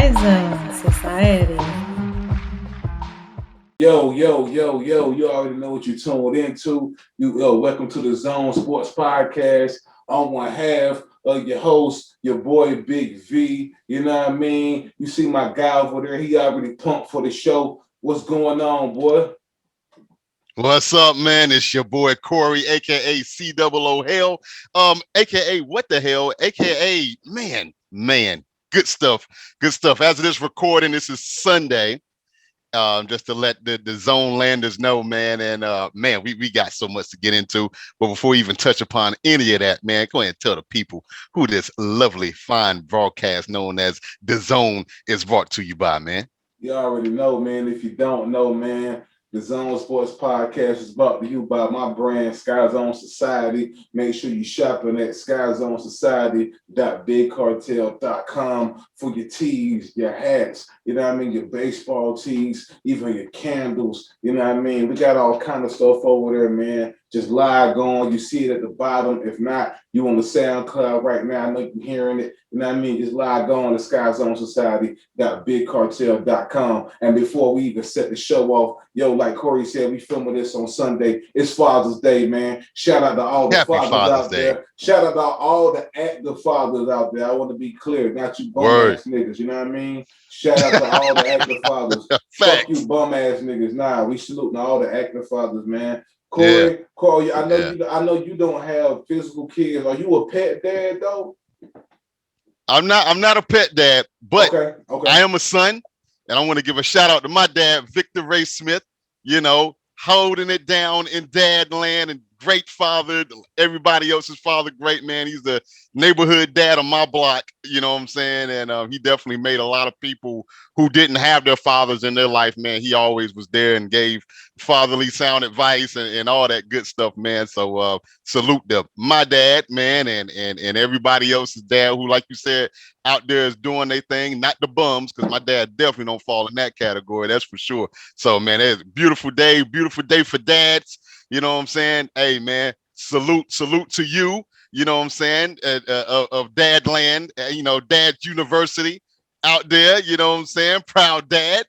Skyzone.Society. Yo, you already know what you tuned into. Welcome to the Zone Sports Podcast. I'm one half of your host, your boy Big V. You know what I mean? You see my guy over there, he already pumped for the show. What's going on, boy? What's up, man? It's your boy Corey, aka C Hell, aka What the Hell, aka Man. Good stuff. As of this recording, this is Sunday. Just to let the zone landers know, man, and man, we got so much to get into. But before we even touch upon any of that, man, go ahead and tell the people who this lovely, fine broadcast known as the Zone is brought to you by, man. You already know, man. If you don't know, man, the Zone Sports Podcast is brought to you by my brand, Skyzone.Society. Make sure you shopping at Skyzone.Society.bigcartel.com for your tees, your hats, you know what I mean, your baseball tees, even your candles, you know what I mean. We got all kind of stuff over there, man. Just log on. You see it at the bottom. If not, you on the SoundCloud right now. I know you're hearing it. You know what I mean? Just log on to Skyzone.Society.bigcartel.com. And before we even set the show off, like Corey said, we filming this on Sunday. It's Father's Day, man. Shout out to all the Happy fathers Father's out Day. there. Shout out to all the active fathers out there. I want to be clear, not you bum Word. ass niggas. You know what I mean? Shout out to all the active fathers. Fuck you Facts. bum ass niggas. Nah, we saluting all the active fathers, man. Yeah. Corey, I know Yeah. I know you don't have physical kids. Are you a pet dad though? I'm not a pet dad, but Okay. I am a son, and I want to give a shout out to my dad, Victor Ray Smith, holding it down in dad land and great father. Everybody else's father, great man. He's the neighborhood dad on my block, you know what I'm saying? And he definitely made a lot of people who didn't have their fathers in their life, man. He always was there and gave fatherly sound advice and all that good stuff, man. So salute to my dad, man, and everybody else's dad who, like you said, out there is doing their thing, not the bums, because my dad definitely don't fall in that category, that's for sure. So, man, it's a beautiful day for dads. You know what I'm saying? Hey, man, salute to you. You know what I'm saying? Of Dad Land, Dad University out there. You know what I'm saying? Proud dad.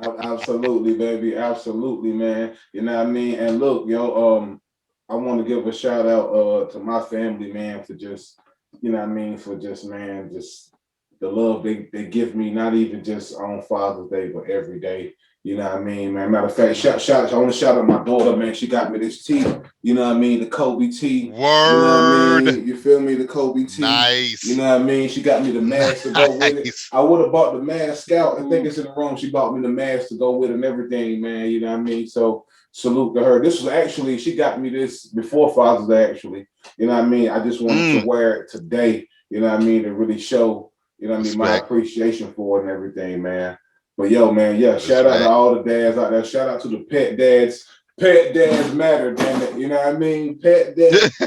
Absolutely, baby. Absolutely, man. You know what I mean? And look, I want to give a shout out to my family, man, for just, you know what I mean, for just, man, just the love they give me, not even just on Father's Day, but every day. You know what I mean, man. Matter of fact, I want to shout out my daughter, man. She got me this tea. You know what I mean, the Kobe tea. You know what I Word. mean? You feel me? The Kobe tea. Nice. You know what I mean? She got me the mask to go with it. I would have bought the mask out. I think it's in the room. She bought me the mask to go with it and everything, man. You know what I mean? So salute to her. This was actually, she got me this before Father's Day, actually. You know what I mean? I just wanted to wear it today, you know what I mean, to really show, you know what I mean, my appreciation for it and everything, man. But man, shout out to all the dads out there. Shout out to the pet dads. Pet dads matter, damn it. You know what I mean? Pet dads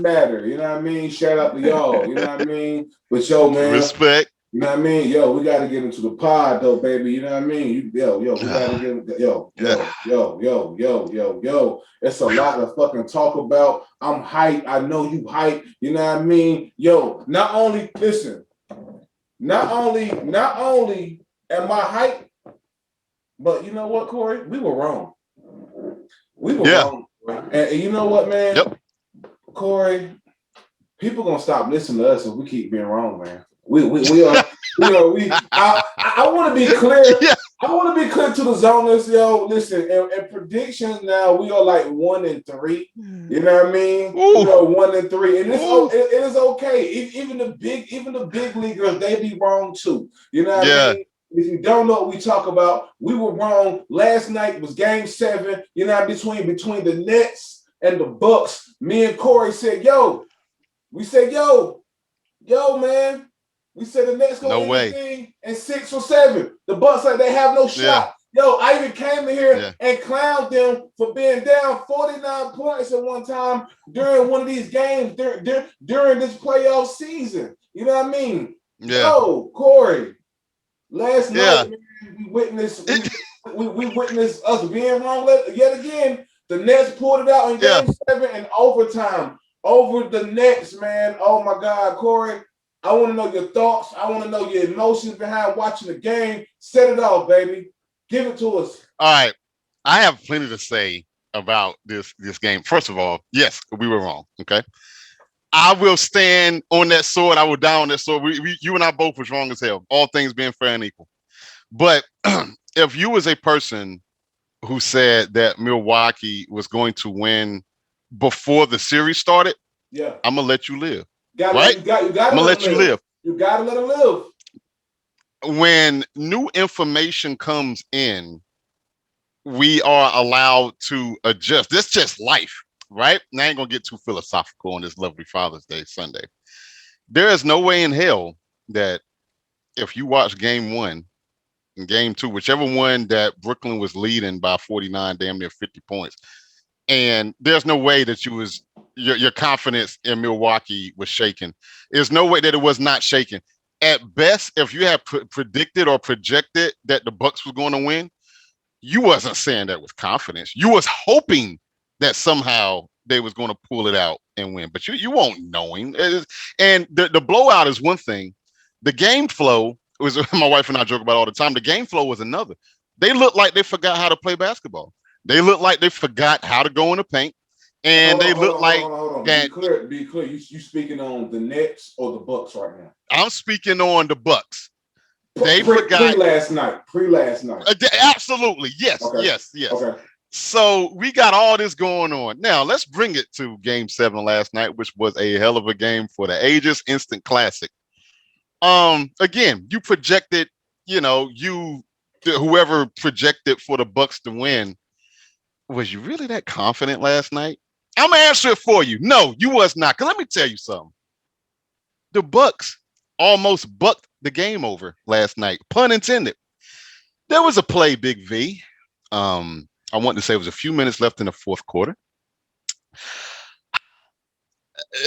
matter. You know what I mean? Shout out to y'all. You know what I mean? But man. Respect. You know what I mean? We got to get into the pod though, baby. You know what I mean? We got to get It's a lot to fucking talk about. I'm hyped. I know you hyped. You know what I mean? Not only am I hyped, but you know what, Corey? We were wrong. Wrong. And you know what, man? Yep. Corey, people gonna stop listening to us if we keep being wrong, man. I want to be clear. Yeah. I want to be clear to the zoners, Listen, and predictions now we are like 1-3. You know what I mean? Ooh. We are 1-3, and it is okay. Even the big leaguers, they be wrong too. You know what I mean? If you don't know what we talk about, we were wrong. Last night was Game 7. You know, between the Nets and the Bucks. Me and Corey said, we said, man. We said the Nets gonna win the thing in 6 or 7. The Bucks like they have no shot. I even came in here and clowned them for being down 49 points at one time during one of these games during this playoff season. You know what I mean? Yeah. Corey. Last night, man, we witnessed us being wrong yet again. The Nets pulled it out in Game 7 in overtime over the Nets, man. Oh my God, Corey. I want to know your thoughts. I want to know your emotions behind watching the game. Set it off, baby. Give it to us. All right. I have plenty to say about this game. First of all, yes, we were wrong. Okay. I will stand on that sword. I will die on that sword. You and I both was wrong as hell. All things being fair and equal. But if you was a person who said that Milwaukee was going to win before the series started, yeah, I'm gonna let you live. You gotta I'm gonna let you live. You gotta let him live. When new information comes in, we are allowed to adjust. This just life, right? And I ain't gonna get too philosophical on this lovely Father's Day Sunday. There is no way in hell that if you watch game one and game two, whichever one that Brooklyn was leading by 49, damn near 50 points, and there's no way that your confidence in Milwaukee was shaken. There's no way that it was not shaken. At best, if you had predicted or projected that the Bucks was going to win, you wasn't saying that with confidence. You was hoping that somehow they was going to pull it out and win, but you won't knowing. And the blowout is one thing. The game flow was my wife and I joke about all the time. The game flow was another. They looked like they forgot how to play basketball. They looked like they forgot how to go in the paint, and they looked like that. Be clear. You speaking on the Nets or the Bucks right now? I'm speaking on the Bucks. They forgot pre last night. Absolutely, yes, okay. yes. Okay. So we got all this going on. Now let's bring it to Game 7 last night, which was a hell of a game for the ages, instant classic. Again, you projected, whoever projected for the Bucks to win. Was you really that confident last night? I'm gonna answer it for you. No, you was not. Cause let me tell you something. The Bucks almost bucked the game over last night. Pun intended. There was a play, Big V. I want to say it was a few minutes left in the fourth quarter.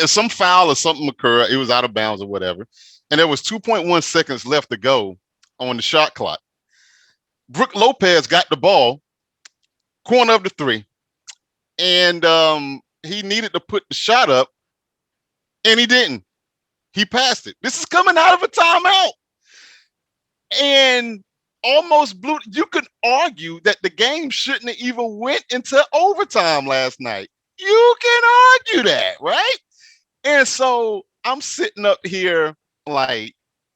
Some foul or something occurred. It was out of bounds or whatever. And there was 2.1 seconds left to go on the shot clock. Brook Lopez got the ball, corner of the three. And he needed to put the shot up, and he didn't. He passed it. This is coming out of a timeout. And almost blew. You could argue that the game shouldn't have even went into overtime last night. You can argue that, right? And so I'm sitting up here like,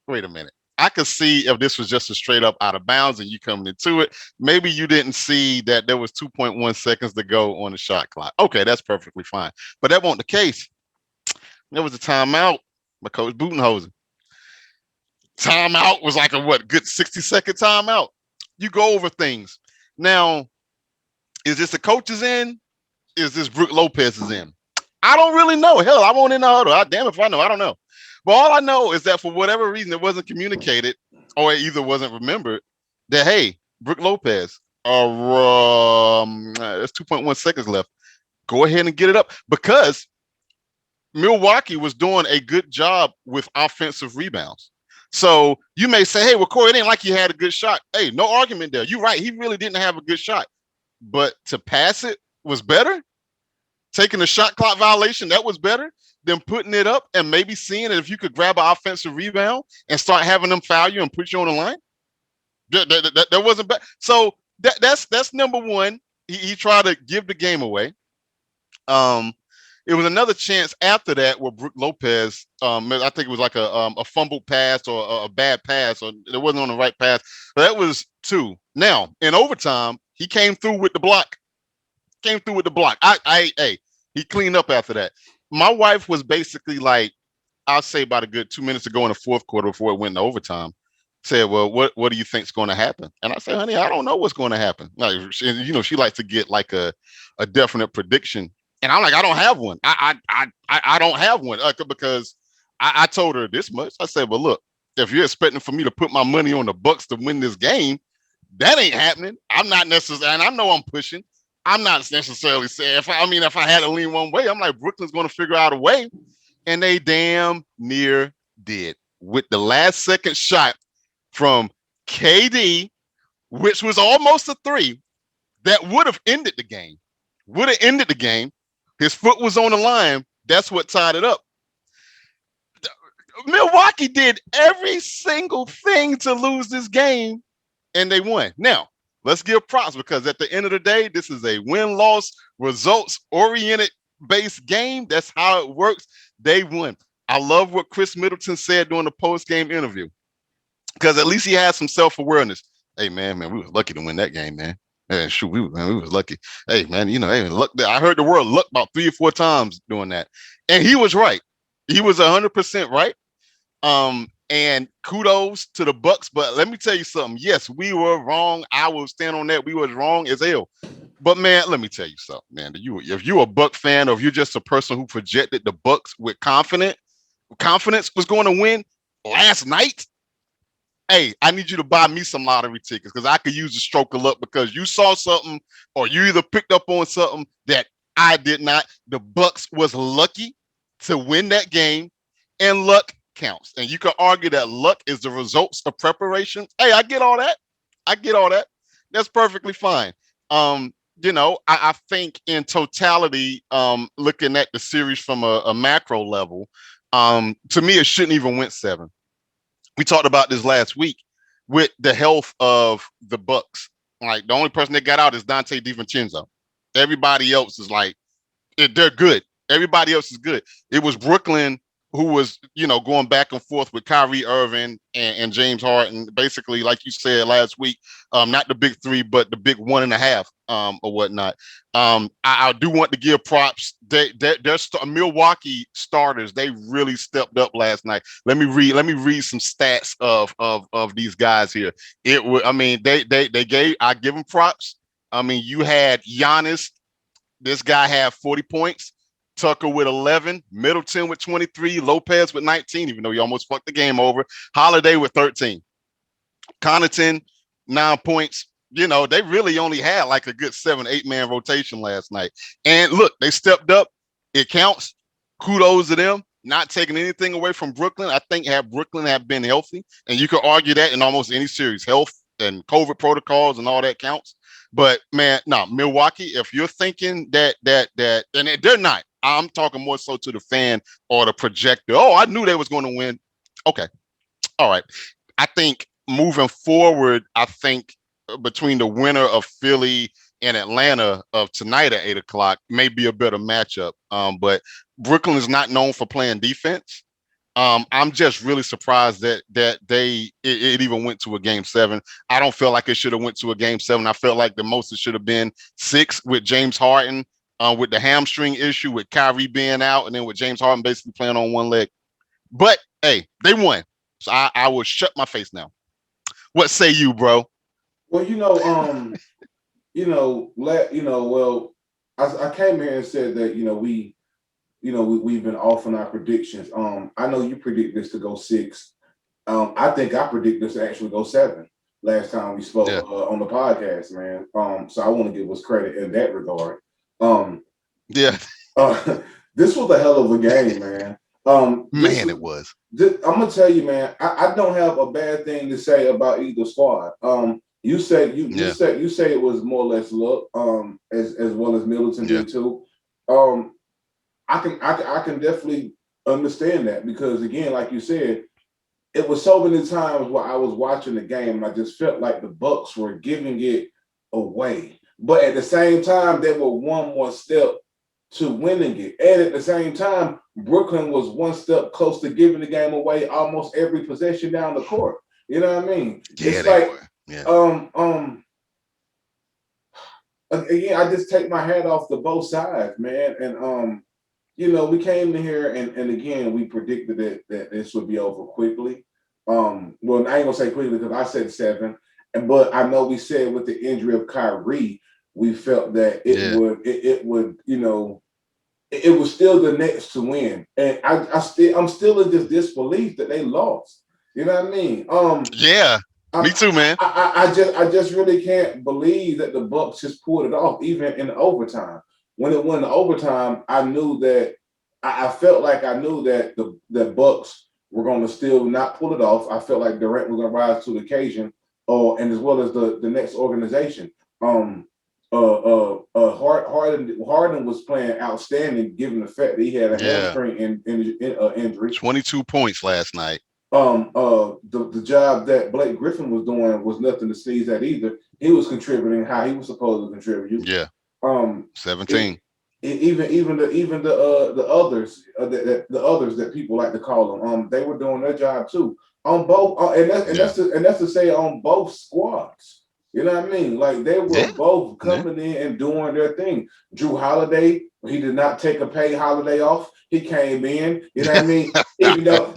wait a minute. I could see if this was just a straight up out of bounds and you coming into it. Maybe you didn't see that there was 2.1 seconds to go on the shot clock. Okay, that's perfectly fine. But that wasn't the case. There was a timeout by Coach Budenholzer. Timeout was like a good 60-second timeout. You go over things. Now, is this the coach's end? Is this Brook Lopez's end? I don't really know. Hell, I won't in the huddle. Damn if I know. I don't know. But all I know is that for whatever reason, it wasn't communicated or it either wasn't remembered that, hey, Brook Lopez, there's 2.1 seconds left. Go ahead and get it up, because Milwaukee was doing a good job with offensive rebounds. So you may say, hey, well, Corey, it ain't like he had a good shot. Hey, no argument there. You're right. He really didn't have a good shot. But to pass it was better. Taking a shot clock violation, that was better than putting it up and maybe seeing if you could grab an offensive rebound and start having them foul you and put you on the line. That wasn't bad. So that's number one. He tried to give the game away. It was another chance after that where Brook Lopez, I think it was like a fumbled pass or a bad pass, or it wasn't on the right pass. But that was two. Now, in overtime, he came through with the block. He cleaned up after that. My wife was basically like, I'll say about a good 2 minutes ago in the fourth quarter before it went into overtime, said, well, what do you think's going to happen? And I said, honey, I don't know what's going to happen. Like, she likes to get like a definite prediction. And I'm like, I don't have one. I don't have one because I told her this much. I said, well, look, if you're expecting for me to put my money on the Bucks to win this game, that ain't happening. I'm not necessarily, and I know I'm pushing. I'm not necessarily saying if I had to lean one way, I'm like, Brooklyn's going to figure out a way, and they damn near did with the last second shot from KD, which was almost a three that would have ended the game. His foot was on the line. That's what tied it up. Milwaukee did every single thing to lose this game, and they won. Now, let's give props because at the end of the day, this is a win-loss, results-oriented based game. That's how it works. They won. I love what Chris Middleton said during the post-game interview because at least he had some self-awareness. Hey, man, we was lucky to win that game, man. Man, shoot, we was lucky. Hey, man, hey, look, I heard the word luck about 3 or 4 times doing that, and he was right. He was 100% right. And kudos to the Bucks, but let me tell you something. Yes, we were wrong. I will stand on that. We was wrong as hell. But man, let me tell you something, man. If you're a Buck fan, or if you're just a person who projected the Bucks with confidence was going to win last night, hey, I need you to buy me some lottery tickets because I could use a stroke of luck because you saw something or you either picked up on something that I did not. The Bucks was lucky to win that game, and luck counts. And you can argue that luck is the results of preparation. Hey, I get all that. I get all that. That's perfectly fine. I think in totality, looking at the series from a macro level, to me, it shouldn't even went 7. We talked about this last week with the health of the Bucks. Like the only person that got out is Dante DiVincenzo. Everybody else is like they're good. Everybody else is good. It was Brooklyn who was, going back and forth with Kyrie Irving and James Harden, basically, like you said last week, not the big 3, but the big 1.5, or whatnot. I do want to give props. They're Milwaukee starters. They really stepped up last night. Let me read some stats of these guys here. It was, I mean, I give them props. I mean, you had Giannis. This guy had 40 points. Tucker with 11, Middleton with 23, Lopez with 19, even though he almost fucked the game over. Holiday with 13. Connaughton, 9 points. They really only had like a good 7-8 man rotation last night. And look, they stepped up. It counts. Kudos to them. Not taking anything away from Brooklyn. I think had Brooklyn have been healthy, and you could argue that in almost any series, health and COVID protocols and all that counts. But man, no, Milwaukee, if you're thinking that, and they're not, I'm talking more so to the fan or the projector. Oh, I knew they was going to win. Okay. All right. I think moving forward, between the winner of Philly and Atlanta of tonight at 8 o'clock may be a better matchup. But Brooklyn is not known for playing defense. I'm just really surprised that it even went to a game 7. I don't feel like it should have went to a game 7. I felt like the most it should have been 6 with James Harden, with the hamstring issue, with Kyrie being out, and then with James Harden basically playing on one leg. But hey, they won, so I will shut my face now. What say you, bro? Well, well, I came here and said that we've been off on our predictions. I know you predict this to go 6. I think I predict this to actually go 7 last time we spoke on the podcast, man. So I want to give us credit in that regard. Yeah. This was a hell of a game, man. It was. I'm gonna tell you, man. I don't have a bad thing to say about either squad. You say it was more or less luck, as well as Middleton did too. I can definitely understand that because again, like you said, it was so many times where I was watching the game and I just felt like the Bucks were giving it away, but at the same time they were one more step to winning it, and at the same time Brooklyn was one step close to giving the game away almost every possession down the court. You know what I mean? Yeah, it's like, again, I just take my hat off to both sides, man, and we came in here and again we predicted that this would be over quickly. Well, I ain't gonna say quickly because I said 7, but I know we said with the injury of Kyrie, we felt that it would it was still the Nets to win, and I'm still in this disbelief that they lost. You know what I mean? Me too, man. I just really can't believe that the Bucks just pulled it off, even in overtime. When it went to overtime, I knew that I felt like I knew that the Bucks were going to still not pull it off. I felt like Durant was going to rise to the occasion, and as well as the next organization. Harden was playing outstanding given the fact that he had a hamstring injury. 22 points last night. The job that Blake Griffin was doing was nothing to sneeze at either. He was contributing how he was supposed to contribute. Yeah. 17. Even the others the others that people like to call them, they were doing their job too on both, that's to say on both squads. You know what I mean? Like they were both coming in and doing their thing. Drew Holiday, he did not take a paid holiday off. He came in. You know what I mean? Even though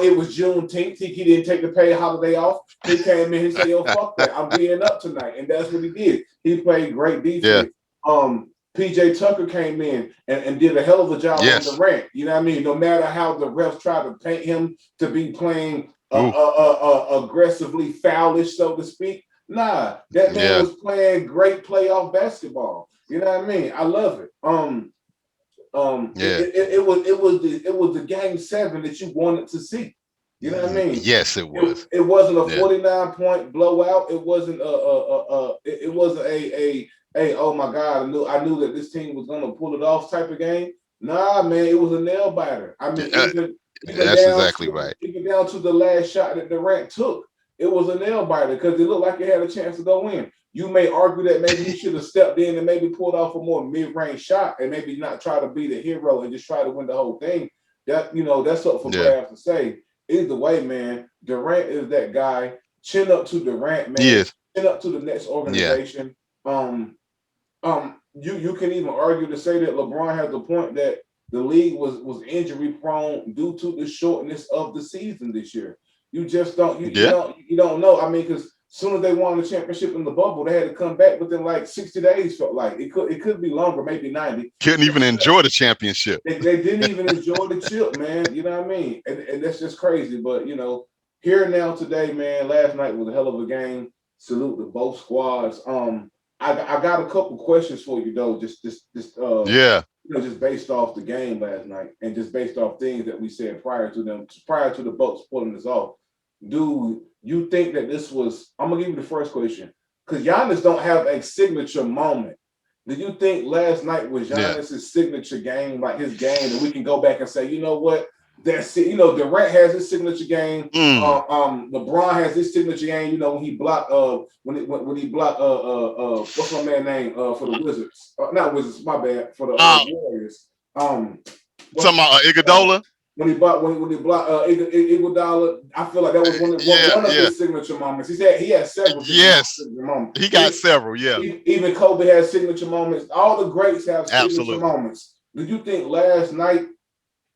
it was Juneteenth, he didn't take the paid holiday off. He came in. He said, "Yo, fuck that. I'm being up tonight," and that's what he did. He played great defense. PJ Tucker came in and did a hell of a job on Durant. You know what I mean? No matter how the refs try to paint him to be playing aggressively foulish, so to speak. Nah, that man was playing great playoff basketball. You know what I mean? I love it. It was the game 7 that you wanted to see. You know what I mean? Yes, it was. It wasn't a 49-point blowout. It wasn't hey, oh my God, I knew that this team was gonna pull it off type of game. Nah, man, it was a nail biter. I mean, even that's exactly right. Even down to the last shot that Durant took, it was a nail biter because it looked like it had a chance to go in. You may argue that maybe he should have stepped in and maybe pulled off a more mid-range shot and maybe not try to be the hero and just try to win the whole thing. That that's up for grabs to say. Either way, man, Durant is that guy. Chin up to Durant, man. Yes. Chin up to the next organization. You can even argue to say that LeBron has the point that the league was injury prone due to the shortness of the season this year. You just don't you don't know. I mean, because as soon as they won the championship in the bubble, they had to come back within like 60 days. Felt like it could be longer, maybe 90. Couldn't even enjoy the championship. They didn't even enjoy the chip, man. You know what I mean? And that's just crazy. But here now today, man. Last night was a hell of a game. Salute to both squads. I got a couple questions for you though. Just based off the game last night and just based off things that we said prior to the Bucks pulling this off. Do you think that this was? I'm gonna give you the first question because Giannis don't have a signature moment. Do you think last night was Giannis' signature game, like his game, and we can go back and say, you know what? That's it. Durant has his signature game. LeBron has his signature game. When he blocked when he blocked what's my man name for the Wizards? Not Wizards, my bad, for the Warriors. Talking about Iguodala? When he blocked Iguodala, I feel like that was one of his signature moments. He had several. Signature moments. He got several. Yeah. Even Kobe has signature moments. All the greats have signature moments. Did you think last night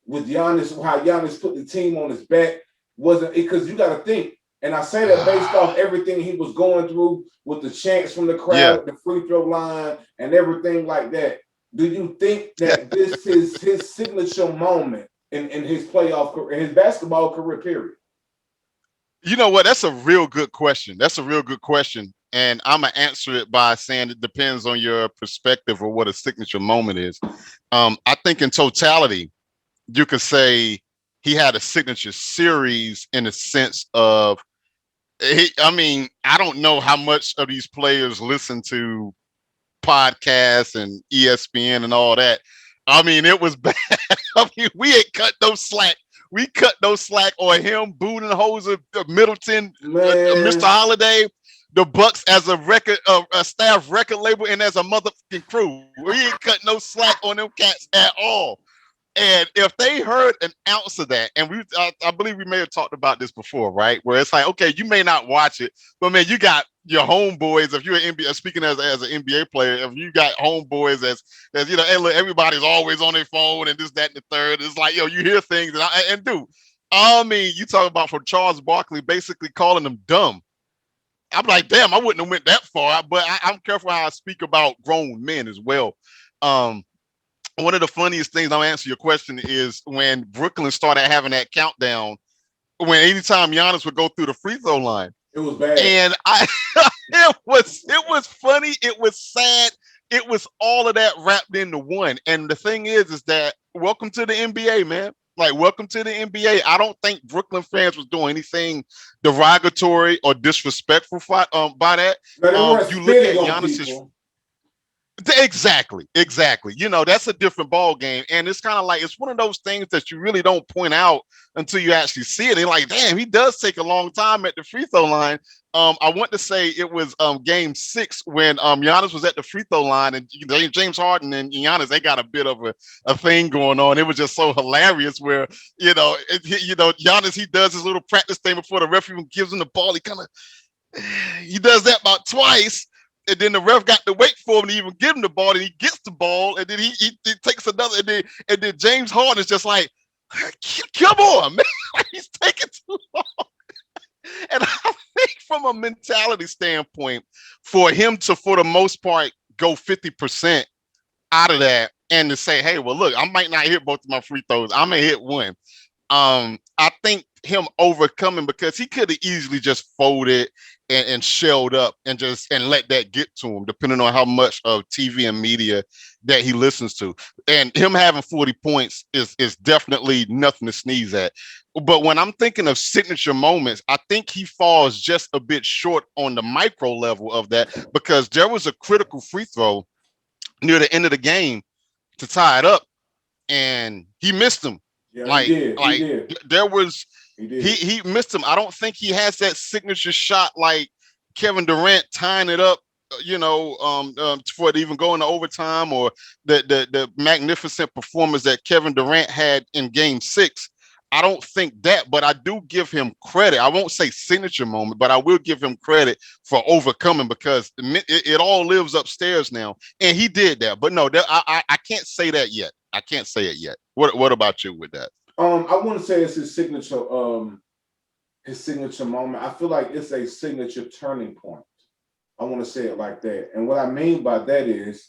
with Giannis, how Giannis put the team on his back, wasn't it? Because you got to think, and I say that based off everything he was going through with the chants from the crowd, the free throw line, and everything like that. Do you think that this is his signature moment in his playoff career, in his basketball career, period? You know what? That's a real good question. And I'm going to answer it by saying it depends on your perspective or what a signature moment is. I think in totality, you could say he had a signature series in the sense of, I don't know how much of these players listen to podcasts and ESPN and all that. It was bad. We ain't cut no slack. We cut no slack on him, Budenholzer, Middleton, Mr. Holiday, the Bucks as a staff record label and as a motherfucking crew. We ain't cut no slack on them cats at all. And if they heard an ounce of that, and I believe we may have talked about this before, right? Where it's like, okay, you may not watch it, but man, you got your homeboys. If you're an NBA, speaking as an NBA player, if you got homeboys as hey, look, everybody's always on their phone and this, that, and the third. It's like, you hear things you talk about from Charles Barkley basically calling them dumb. I'm like, damn, I wouldn't have went that far, but I'm careful how I speak about grown men as well. One of the funniest things, I'll answer your question, is when Brooklyn started having that countdown, when anytime Giannis would go through the free throw line. It was bad. And it was funny. It was sad. It was all of that wrapped into one. And the thing is that welcome to the NBA, man. Like, welcome to the NBA. I don't think Brooklyn fans was doing anything derogatory or disrespectful by that. You look at Giannis's. Exactly. You know, that's a different ball game, and it's kind of like it's one of those things that you really don't point out until you actually see it. And like, damn, he does take a long time at the free throw line. I want to say it was game 6 when Giannis was at the free throw line, and James Harden and Giannis, they got a bit of a thing going on. It was just so hilarious where Giannis, he does his little practice thing before the referee even gives him the ball. He does that about twice. And then the ref got to wait for him to even give him the ball, and he gets the ball, and then he takes another, and then James Harden is just like, come on, man, he's taking too long. And I think from a mentality standpoint, for him to, for the most part, go 50% out of that and to say, hey, well, look, I might not hit both of my free throws. I'm going to hit one. I think him overcoming, because he could have easily just folded and shelled up and let that get to him, depending on how much of TV and media that he listens to. And him having 40 points is definitely nothing to sneeze at. But when I'm thinking of signature moments, I think he falls just a bit short on the micro level of that, because there was a critical free throw near the end of the game to tie it up, and he missed them. Yeah, he did. He did. There was He missed him. I don't think he has that signature shot like Kevin Durant tying it up, for it to even go into overtime, or the magnificent performance that Kevin Durant had in Game 6. I don't think that, but I do give him credit. I won't say signature moment, but I will give him credit for overcoming, because it all lives upstairs now, and he did that. But no, I can't say that yet. I can't say it yet. What about you with that? I wouldn't say it's his signature moment. I feel like it's a signature turning point. I want to say it like that. And what I mean by that is,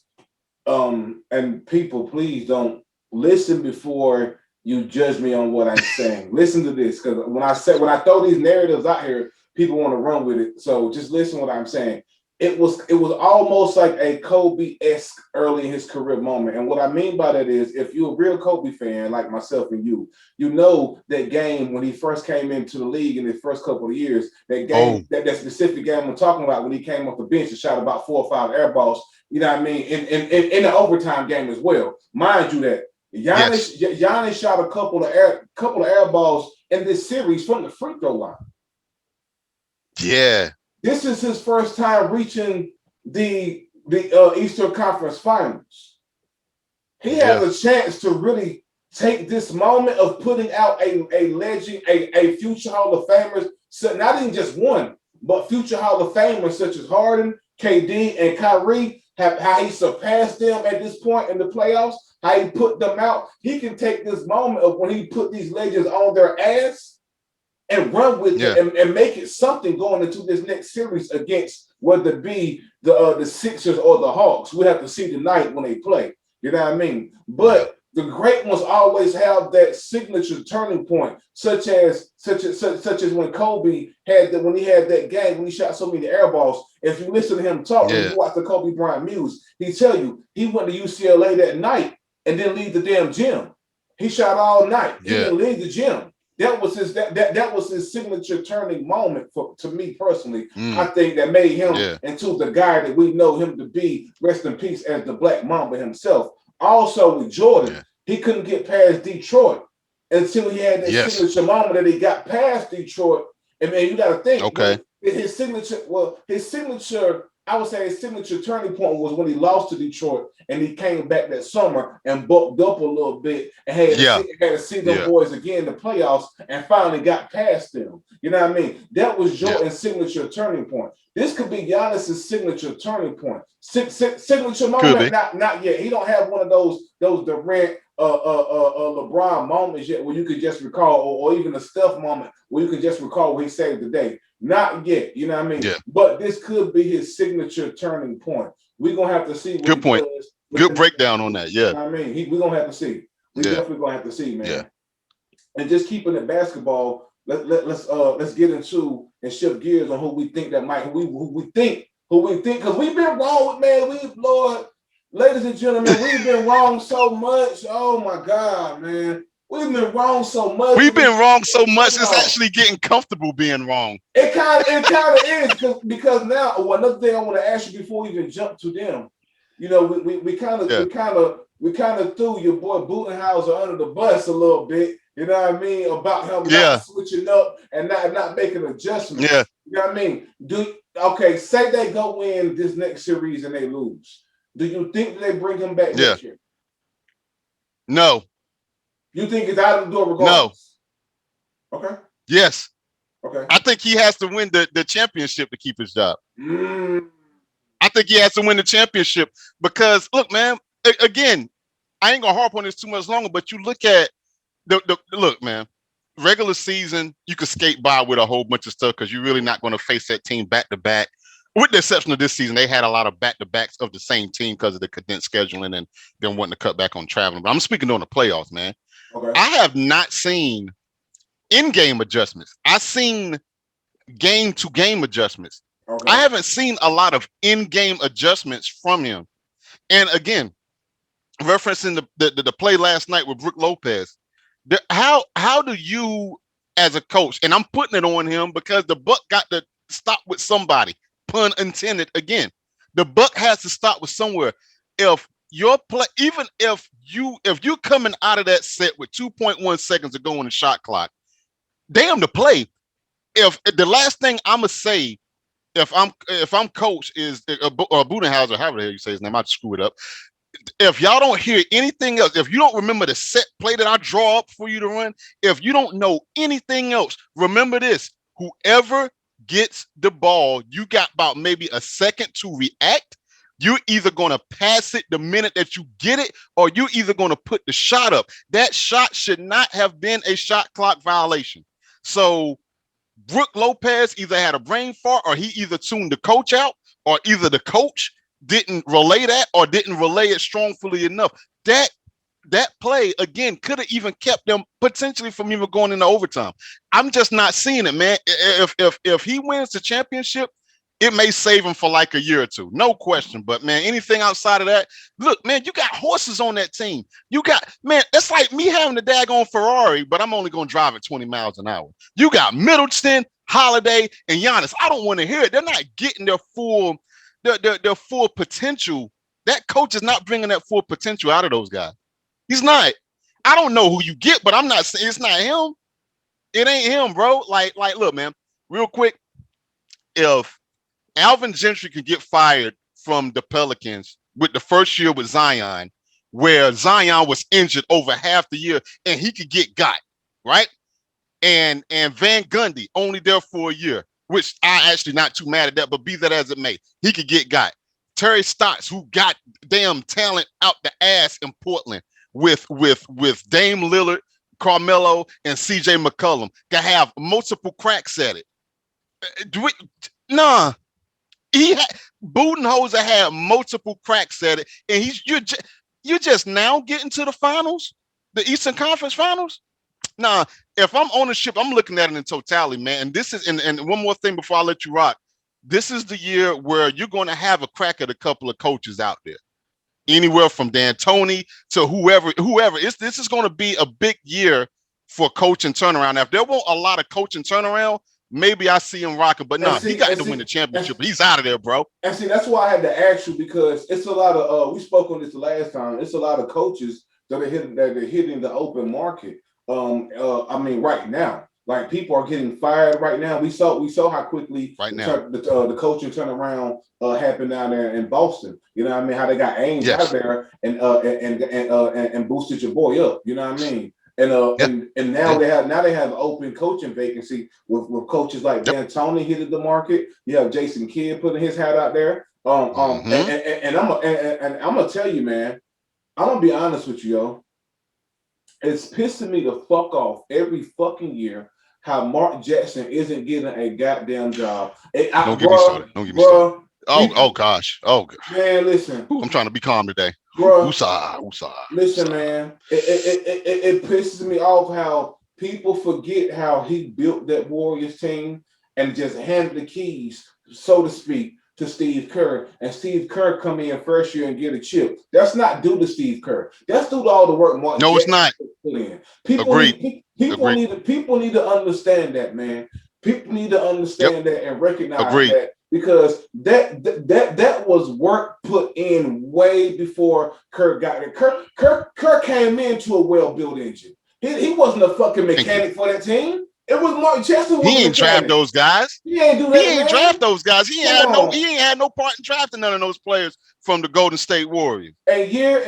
and people, please don't listen before you judge me on what I'm saying. Listen to this, because when I throw these narratives out here, people want to run with it. So just listen to what I'm saying. It was almost like a Kobe-esque early in his career moment. And what I mean by that is, if you're a real Kobe fan like myself and you know that game when he first came into the league in his first couple of years, that game, that specific game I'm talking about, when he came off the bench and shot about 4 or 5 air balls, you know what I mean, in the overtime game as well. Mind you that Giannis shot a couple of air balls in this series from the free throw line. Yeah. This is his first time reaching the Eastern Conference Finals. He has a chance to really take this moment of putting out a legend, a future Hall of Famers, so not even just one, but future Hall of Famers such as Harden, KD, and Kyrie, how he surpassed them at this point in the playoffs, how he put them out. He can take this moment of when he put these legends on their ass and run with it and make it something going into this next series against whether it be the Sixers or the Hawks. We have to see tonight when they play. You know what I mean? But the great ones always have that signature turning point, such as when Kobe when he had that game when he shot so many air balls. If you listen to him talk, and you watch the Kobe Bryant Muse, he tell you he went to UCLA that night and didn't leave the damn gym. He shot all night. He didn't leave the gym. That was his signature turning moment to me personally. I think that made him into the guy that we know him to be. Rest in peace, as the Black Mamba himself. Also with Jordan, he couldn't get past Detroit until he had that signature moment that he got past Detroit. And man, you got to think. His signature. I would say his signature turning point was when he lost to Detroit and he came back that summer and bulked up a little bit and had to see them boys again in the playoffs and finally got past them. You know what I mean? That was Jordan's signature turning point. This could be Giannis's signature turning point. Signature moment, not yet. He don't have one of those Durant, LeBron moments yet where you could just recall, or even a Steph moment where you could just recall what he saved the day. Not yet, you know what I mean? But this could be his signature turning point. We're going to have to see what Good point. Good breakdown on that, You know what I mean? We're going to have to see. We're definitely going to have to see, man. And just keeping it basketball, let's get into and shift gears on who we think, because we've been wrong with, Lord, ladies and gentlemen, we've been wrong so much. Oh, my God, man. We've been wrong so much. It's actually getting comfortable being wrong. It kind of is because now another thing I want to ask you before we even jump to them. we kind of threw your boy Budenhauser under the bus a little bit. You know what I mean? About him not switching up and not making adjustments. Yeah. You know what I mean? Say they go win this next series and they lose. Do you think they bring him back next year? No. You think it's out of the door regardless? No. Okay. Yes. Okay. I think he has to win the championship to keep his job. I think he has to win the championship because, look, man, again, I ain't gonna harp on this too much longer, but you look at look, man, regular season, you could skate by with a whole bunch of stuff because you're really not going to face that team back to back. With the exception of this season, they had a lot of back to backs of the same team because of the condensed scheduling and them wanting to cut back on traveling. But I'm speaking on the playoffs, man. Okay. I have not seen in-game adjustments. I've seen game-to-game adjustments. Okay. I haven't seen a lot of in-game adjustments from him. And again, referencing the play last night with Brook Lopez, how do you, as a coach, and I'm putting it on him because the buck got to stop with somebody, pun intended again. The buck has to stop with somewhere. If your play, even if you're coming out of that set with 2.1 seconds to go on the shot clock, damn the play. If the last thing I'ma say, if I'm coach is Budenhauser, however the hell you say his name, I screw it up. If y'all don't hear anything else, if you don't remember the set play that I draw up for you to run, if you don't know anything else, remember this: whoever gets the ball, you got about maybe a second to react. You're either going to pass it the minute that you get it, or you're either going to put the shot up. That shot should not have been a shot clock violation. So Brook Lopez either had a brain fart, or he either tuned the coach out, or either the coach didn't relay that or didn't relay it strongly enough. That play, again, could have even kept them potentially from even going into overtime. I'm just not seeing it, man. If he wins the championship, it may save him for like a year or two. No question. But, man, anything outside of that, look, man, you got horses on that team. You got, man, it's like me having a daggone Ferrari, but I'm only going to drive at 20 miles an hour. You got Middleton, Holiday, and Giannis. I don't want to hear it. They're not getting their full potential. That coach is not bringing that full potential out of those guys. He's not. I don't know who you get, but I'm not saying it's not him. It ain't him, bro. Like, look, man, real quick. If Alvin Gentry could get fired from the Pelicans with the first year with Zion, where Zion was injured over half the year and he could get got, right? And Van Gundy only there for a year, which I actually not too mad at that, but be that as it may, he could get got. Terry Stotts, who got damn talent out the ass in Portland with Dame Lillard, Carmelo, and CJ McCollum, can have multiple cracks at it. Budenholzer had multiple cracks at it, and you're just now getting to the finals, the Eastern Conference Finals. Nah, if I'm ownership, I'm looking at it in totality, man. And this is, and one more thing before I let you rock. This is the year where you're going to have a crack at a couple of coaches out there. Anywhere from D'Antoni to whoever. This is going to be a big year for coaching turnaround. Now, if there won't a lot of coaching turnaround, maybe I see him rocking. But no, he got to win the championship. He's out of there, bro. And see, that's why I had to ask you, because it's a lot of we spoke on this the last time. It's a lot of coaches that are hitting the open market. I mean, right now, like people are getting fired right now. We saw how quickly the coaching turnaround happened down there in Boston. You know what I mean? How they got Ainge out there and boosted your boy up. You know what I mean? And now they have an open coaching vacancy with coaches like D'Antoni hitting the market. You have Jason Kidd putting his hat out there. And I'm gonna tell you, man. I'm gonna be honest with you, yo. It's pissing me the fuck off every fucking year how Mark Jackson isn't getting a goddamn job. Don't get me started. Oh gosh. Oh man, listen. I'm trying to be calm today. Bro, Woosah. Listen, man. It pisses me off how people forget how he built that Warriors team and just handed the keys, so to speak, to Steve Kerr, and Steve Kerr come in first year and get a chip. That's not due to Steve Kerr. That's due to all the work Mark No, it's not. Put in. People need to understand that, man. People need to understand that and recognize that because that was work put in way before Kirk got there. Kirk came into a well-built engine. He wasn't a fucking mechanic for that team. It was Mark Jackson who was He the ain't draft mechanic. those guys. He ain't do He that, ain't man. draft those guys. He Come ain't on. had no part in drafting none of those players from the Golden State Warriors. And year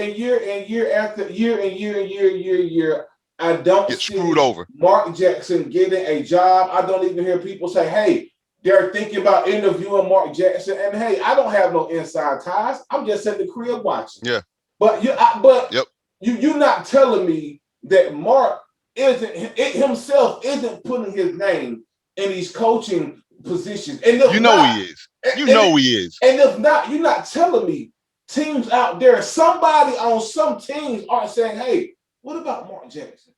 after year, I don't Get see screwed over. Mark Jackson getting a job. I don't even hear people say, "Hey, they're thinking about interviewing Mark Jackson." And hey, I don't have no inside ties. I'm just at the crib watching. Yeah. But you're not telling me that Mark himself isn't putting his name in these coaching positions. And you know not, he is. You know he is. And if not, you're not telling me teams out there, somebody on some teams are saying, "Hey, what about Mark Jackson?"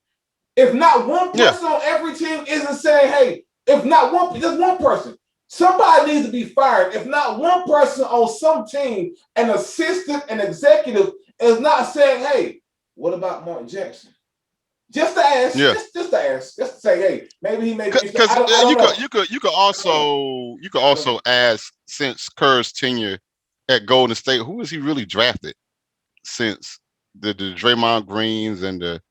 If not one person on every team isn't saying, "Hey," if not one, just one person, somebody needs to be fired. If not one person on some team, an assistant, an executive, is not saying, "Hey, what about Mark Jackson?" Just to ask, just to ask, just to say, "Hey, maybe he may be." Because you could also ask, since Kerr's tenure at Golden State, who has he really drafted since the Draymond Greens and the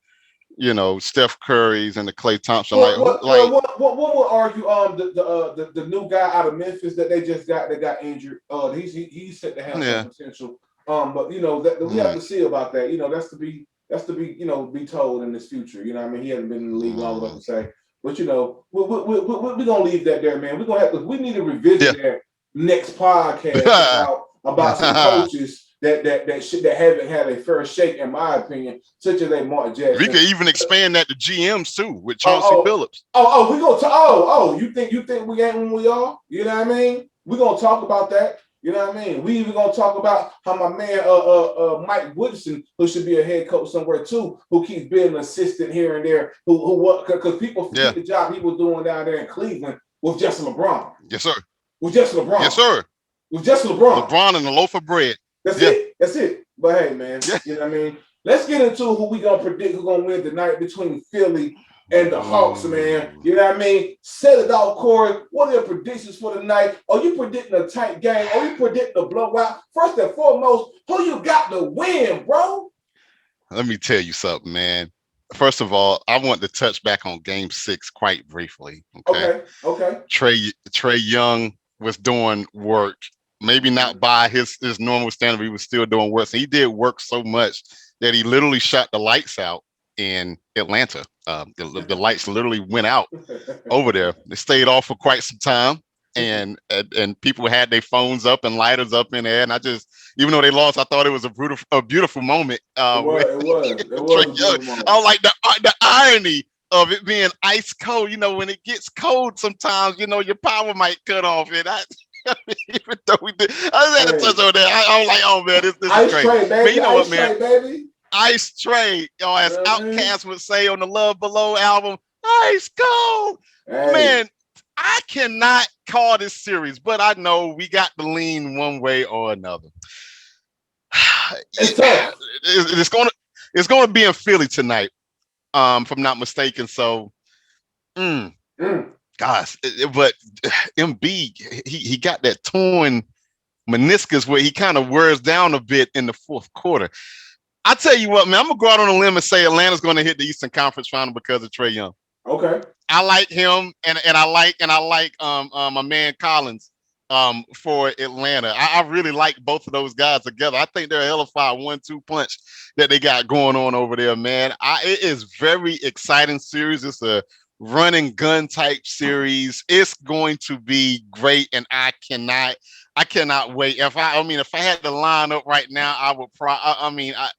Steph Currys and the Klay Thompson? One would argue the new guy out of Memphis that they just got that got injured. He's set to have some potential. But that we have to see about that. That's to be be told in this future. You know what I mean? He hasn't been in the league long enough to say. But we're gonna leave that there, man. We need to revisit that next podcast about some coaches that haven't had a fair shake, in my opinion, such as a Mark Jackson. We could even expand that to GMs too with Chauncey Billups. We gonna talk. You think we ain't when we are? You know what I mean? We're gonna talk about that. You know what I mean? We even gonna talk about how my man Mike Woodson, who should be a head coach somewhere too, who keeps being an assistant here and there, because people forget the job he was doing down there in Cleveland with just LeBron. Yes, sir. With just LeBron. Yes, sir. With just LeBron. LeBron and a loaf of bread. That's it. But hey, man, you know what I mean? Let's get into who we gonna predict who's gonna win tonight between Philly and the Hawks, man. You know what I mean? Set it off, Corey. What are your predictions for tonight? Are you predicting a tight game? Are you predicting a blowout? First and foremost, who you got to win, bro? Let me tell you something, man. First of all, I want to touch back on Game 6 quite briefly. Okay. Trae Young was doing work. Maybe not by his normal standard, but he was still doing work. So he did work so much that he literally shot the lights out in Atlanta. The lights literally went out over there. They stayed off for quite some time, and people had their phones up and lighters up in there. And I just, even though they lost, I thought it was a beautiful moment. It was. I like the irony of it being ice cold. When it gets cold, sometimes your power might cut off, and even though we did, I just had to touch on that. I was like, oh man, this is great. Trae, baby. Man, you know what, man? Baby. Ice Trae, as Outkast would say on the Love Below album, ice cold. Hey. Man, I cannot call this series, but I know we got to lean one way or another. It's tough. It's gonna be in Philly tonight, if I'm not mistaken. So, gosh, but Embiid, he got that torn meniscus where he kind of wears down a bit in the fourth quarter. I tell you what, man, I'm gonna go out on a limb and say Atlanta's gonna hit the Eastern Conference Final because of Trae Young. Okay. I like him, and I like my man Collins for Atlanta. I really like both of those guys together. I think they're a hellified 1-2 punch that they got going on over there, man. It is very exciting series. It's a run and gun type series. It's going to be great, and I cannot wait. If I had to line up right now, I would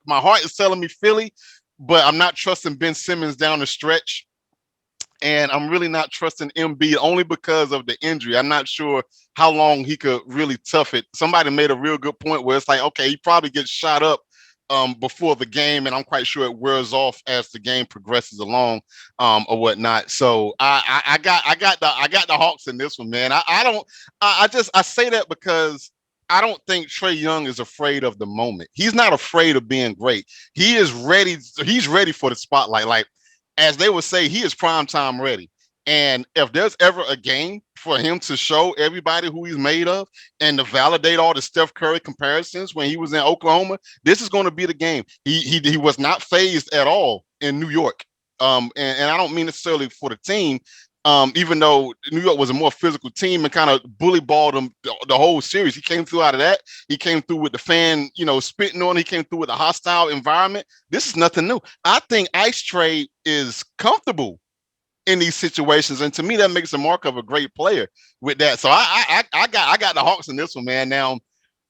my heart is telling me Philly, but I'm not trusting Ben Simmons down the stretch. And I'm really not trusting Embiid only because of the injury. I'm not sure how long he could really tough it. Somebody made a real good point where it's like, okay, he probably gets shot up before the game, and I'm quite sure it wears off as the game progresses along, or whatnot. So I got the Hawks in this one, man. I say that because I don't think Trae Young is afraid of the moment. He's not afraid of being great. He is ready. He's ready for the spotlight. Like, as they would say, he is prime time ready. And if there's ever a game for him to show everybody who he's made of and to validate all the Steph Curry comparisons when he was in Oklahoma, this is going to be the game. He was not phased at all in New York. And I don't mean necessarily for the team, even though New York was a more physical team and kind of bully balled him the whole series. He came through out of that. He came through with the fan, spitting on. He came through with a hostile environment. This is nothing new. I think Ice Trade is comfortable in these situations, and to me, that makes a mark of a great player with that. So I got the Hawks in this one, man. Now,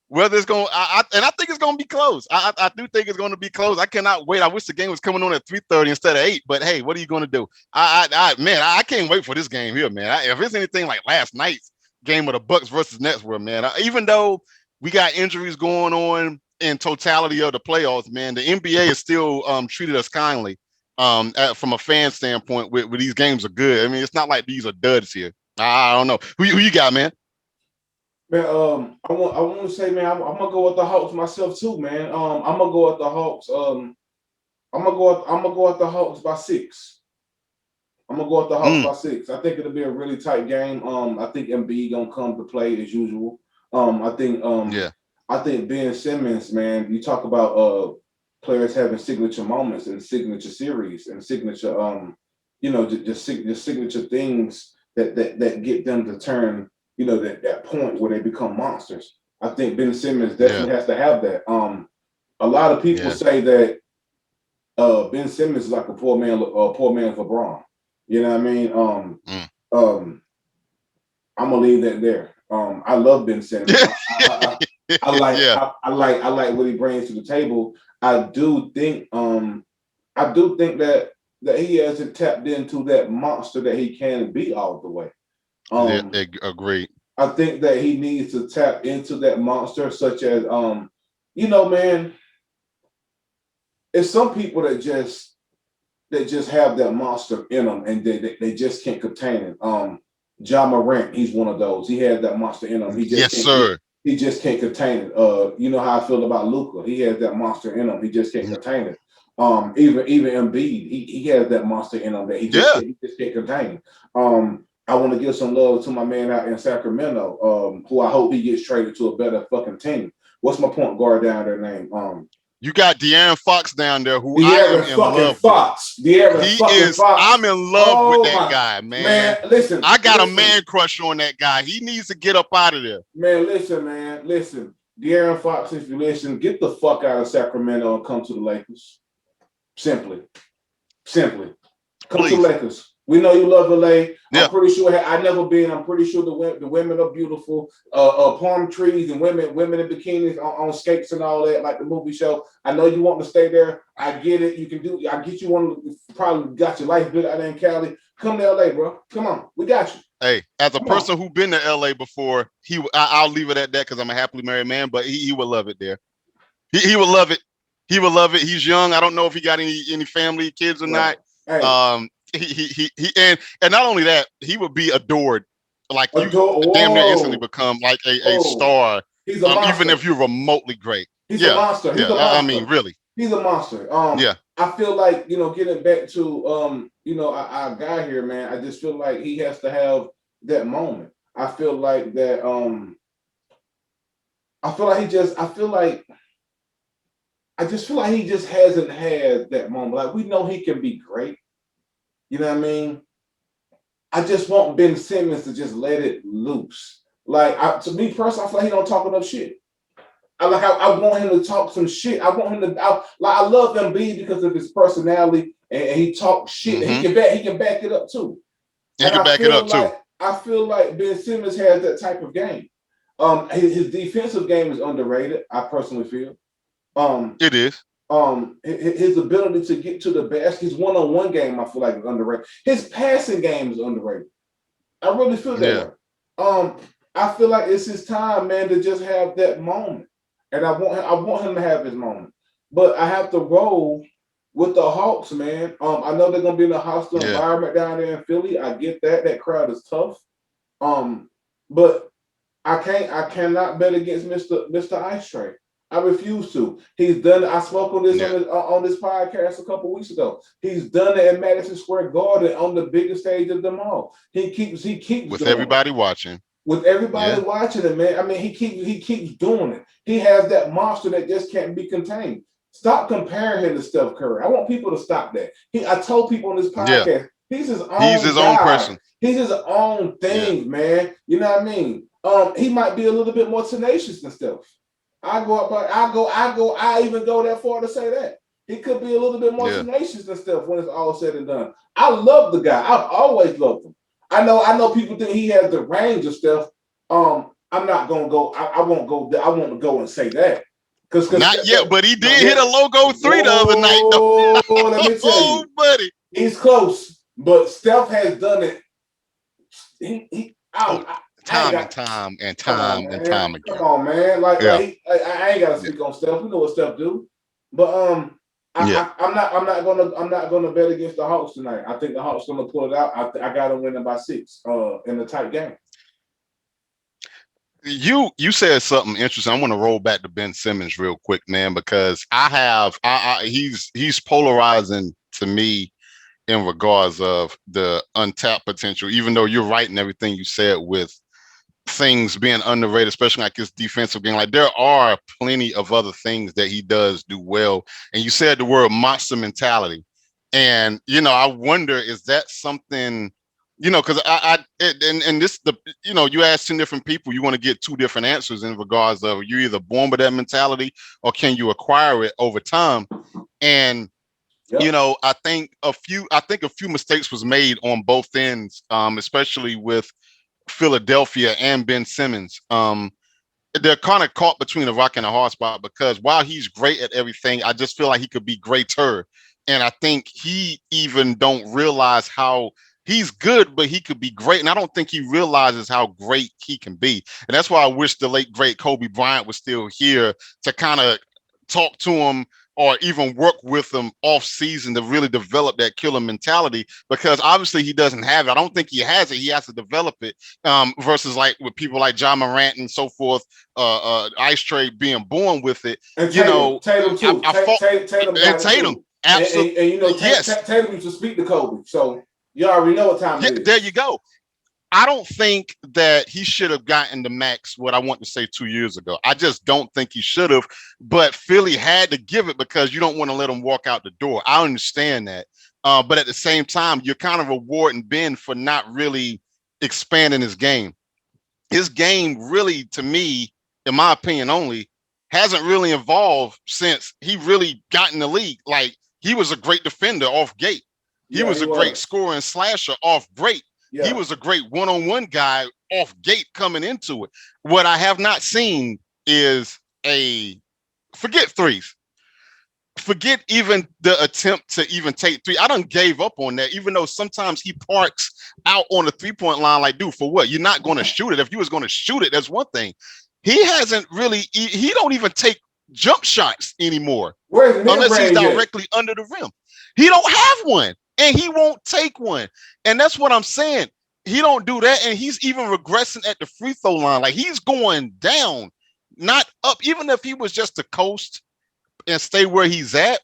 whether it's going, I think it's going to be close. I do think it's going to be close. I cannot wait. I wish the game was coming on at 3:30 instead of 8. But hey, what are you going to do? I can't wait for this game here, man. If it's anything like last night's game of the Bucks versus Nets, were, man, even though we got injuries going on in totality of the playoffs, man, the NBA is still treated us kindly. From a fan standpoint, with these games are good. I mean, it's not like these are duds here. I don't know who you got, man. Man, I want to say, man, I'm gonna go with the Hawks myself too, man. I'm gonna go with the Hawks. I'm gonna go with the Hawks by 6. I'm gonna go with the Hawks by 6. I think it'll be a really tight game. I think Embiid gonna come to play as usual. I think Yeah. I think Ben Simmons, man. You talk about players having signature moments and signature series and signature just signature things that get them to turn that point where they become monsters. I think Ben Simmons definitely has to have that. A lot of people say that Ben Simmons is like a poor man's LeBron. You know what I mean? I'm gonna leave that there. I love Ben Simmons. I like what he brings to the table. I do think that he hasn't tapped into that monster that he can be all the way. Agreed. I think that he needs to tap into that monster, such as man, it's some people that just have that monster in them and they just can't contain it. Ja Morant, he's one of those. He has that monster in him. He just can't contain it. You know how I feel about Luka. He has that monster in him. He just can't contain it. Even Embiid, he has that monster in him that he just can't contain. I want to give some love to my man out in Sacramento, who I hope he gets traded to a better fucking team. What's my point guard down there name? You got De'Aaron Fox down there, who I am in love with. I'm in love with that guy, man. Man, listen. I got a man crush on that guy. He needs to get up out of there. Man. Listen. De'Aaron Fox, if you listen, get the fuck out of Sacramento and come to the Lakers. Simply. Come to the Lakers. We know you love LA. I'm pretty sure I've never been. I'm pretty sure the women are beautiful. Palm trees and women in bikinis on skates and all that, like the movie show. I know you want to stay there. I get it. You can do. I get you one. Probably got your life built out there in Cali. Come to LA, bro. Come on, we got you. Hey, as a person who been to LA before, I'll leave it at that because I'm a happily married man. But he would love it there. He would love it. He would love it. He's young. I don't know if he got any family, kids or not. Hey. He and not only that, he would be adored. Like you damn near instantly become like a star. He's a monster. Even if you're remotely great. He's a monster. He's a monster. I mean, really. He's a monster. I feel like, getting back to our guy here, man, I just feel like he has to have that moment. I feel like he just hasn't had that moment. Like, we know he can be great. You know what I mean? I just want Ben Simmons to just let it loose. Like, to me personally, I feel like he don't talk enough shit. I want him to talk some shit. I want him to. I love Embiid because of his personality, and he talks shit. And he can back it up too. I feel like Ben Simmons has that type of game. His defensive game is underrated. I personally feel. It is. His ability to get to the basket, his one-on-one game, I feel like is underrated. His passing game is underrated. I really feel that way. I feel like it's his time, man, to just have that moment, and I want him to have his moment. But I have to roll with the Hawks, man. I know they're gonna be in a hostile environment down there in Philly. I get that. That crowd is tough. But I cannot bet against Mr. Ice Tray. I refuse to. He's done. I spoke on this Yeah. on this podcast a couple weeks ago. He's done it at Madison Square Garden on the biggest stage of them all. He keeps With doing it everybody watching. with everybody Yeah. watching it, man. I mean, he keeps doing it. He has that monster that just can't be contained. Stop comparing him to Steph Curry. I want people to stop that. I told people on this Yeah. podcast, he's his He's own his own guy. person. He's his own Yeah. thing, man. You know what I mean? He might be a little bit more tenacious than Steph. I even go that far to say that. He could be a little bit more Yeah. tenacious than Steph when it's all said and done. I love the guy. I've always loved him. I know people think he has the range of Steph. I'm not gonna go, I won't go, I won't go and say that. Because Not yet, but he did hit a logo 3 the other night, though. Let me tell oh, you, buddy. he's close, but Steph has done it. Time and time again. Come on, man. Yeah. I ain't gotta speak on Steph. We know what Steph do. But Yeah. I'm not gonna bet against the Hawks tonight. I think the Hawks gonna pull it out. I got them winning by 6 in the tight game. You said something interesting. I want to roll back to Ben Simmons real quick, man, because he's polarizing to me in regards of the untapped potential, even though you're right in everything you said with things being underrated, especially like his defensive game. Like there are plenty of other things that he does do well. And you said the word monster mentality. And, I wonder, is that something, because you ask 10 different people, you want to get 2 different answers in regards of you're either born with that mentality or can you acquire it over time? And yep. I think a few mistakes was made on both ends, especially with Philadelphia and Ben Simmons. They're kind of caught between a rock and a hard spot because while he's great at everything, I just feel like he could be greater. And I think he even don't realize how he's good, but he could be great. And I don't think he realizes how great he can be. And that's why I wish the late, great Kobe Bryant was still here to kind of talk to him or even work with him off season to really develop that killer mentality, because obviously he doesn't have it. I don't think he has it. He has to develop it. Versus like with people like John Morant and so forth, Ice Trade being born with it. And Tatum too. Tatum. Absolutely. And Tatum used to speak to Kobe. So you already know what time it is. There you go. I don't think that he should have gotten the max, what I want to say 2 years ago. I just don't think he should have, but Philly had to give it because you don't want to let him walk out the door. I understand that. But at the same time, you're kind of rewarding Ben for not really expanding his game. His game really, to me, in my opinion only, hasn't really evolved since he really got in the league. Like, he was a great defender off gate. He was a great scorer and slasher off break. Yeah. He was a great one-on-one guy off gate coming into it. What I have not seen is forget threes. Forget even the attempt to even take 3. I done gave up on that, even though sometimes he parks out on the 3-point line like, dude, for what? You're not going to shoot it. If you was going to shoot it, that's one thing. He hasn't really, he don't even take jump shots anymore. Unless he's directly under the rim. He don't have one. And he won't take one. And that's what I'm saying. He don't do that. And he's even regressing at the free throw line. Like, he's going down, not up. Even if he was just to coast and stay where he's at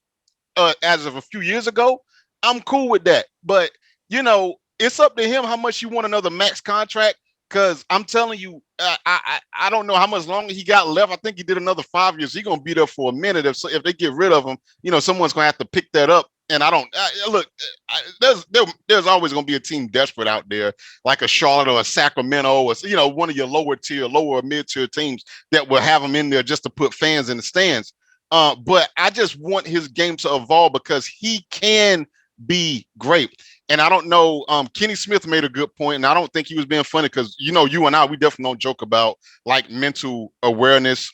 as of a few years ago, I'm cool with that. But, it's up to him how much you want another max contract. Because I'm telling you, I don't know how much longer he got left. I think he did another 5 years. He's going to be there for a minute. If they get rid of him, someone's going to have to pick that up. And there's always going to be a team desperate out there, like a Charlotte or a Sacramento or, one of your lower or mid tier teams that will have him in there just to put fans in the stands. But I just want his game to evolve because he can be great. And I don't know, Kenny Smith made a good point, and I don't think he was being funny because, you and I, we definitely don't joke about like mental awareness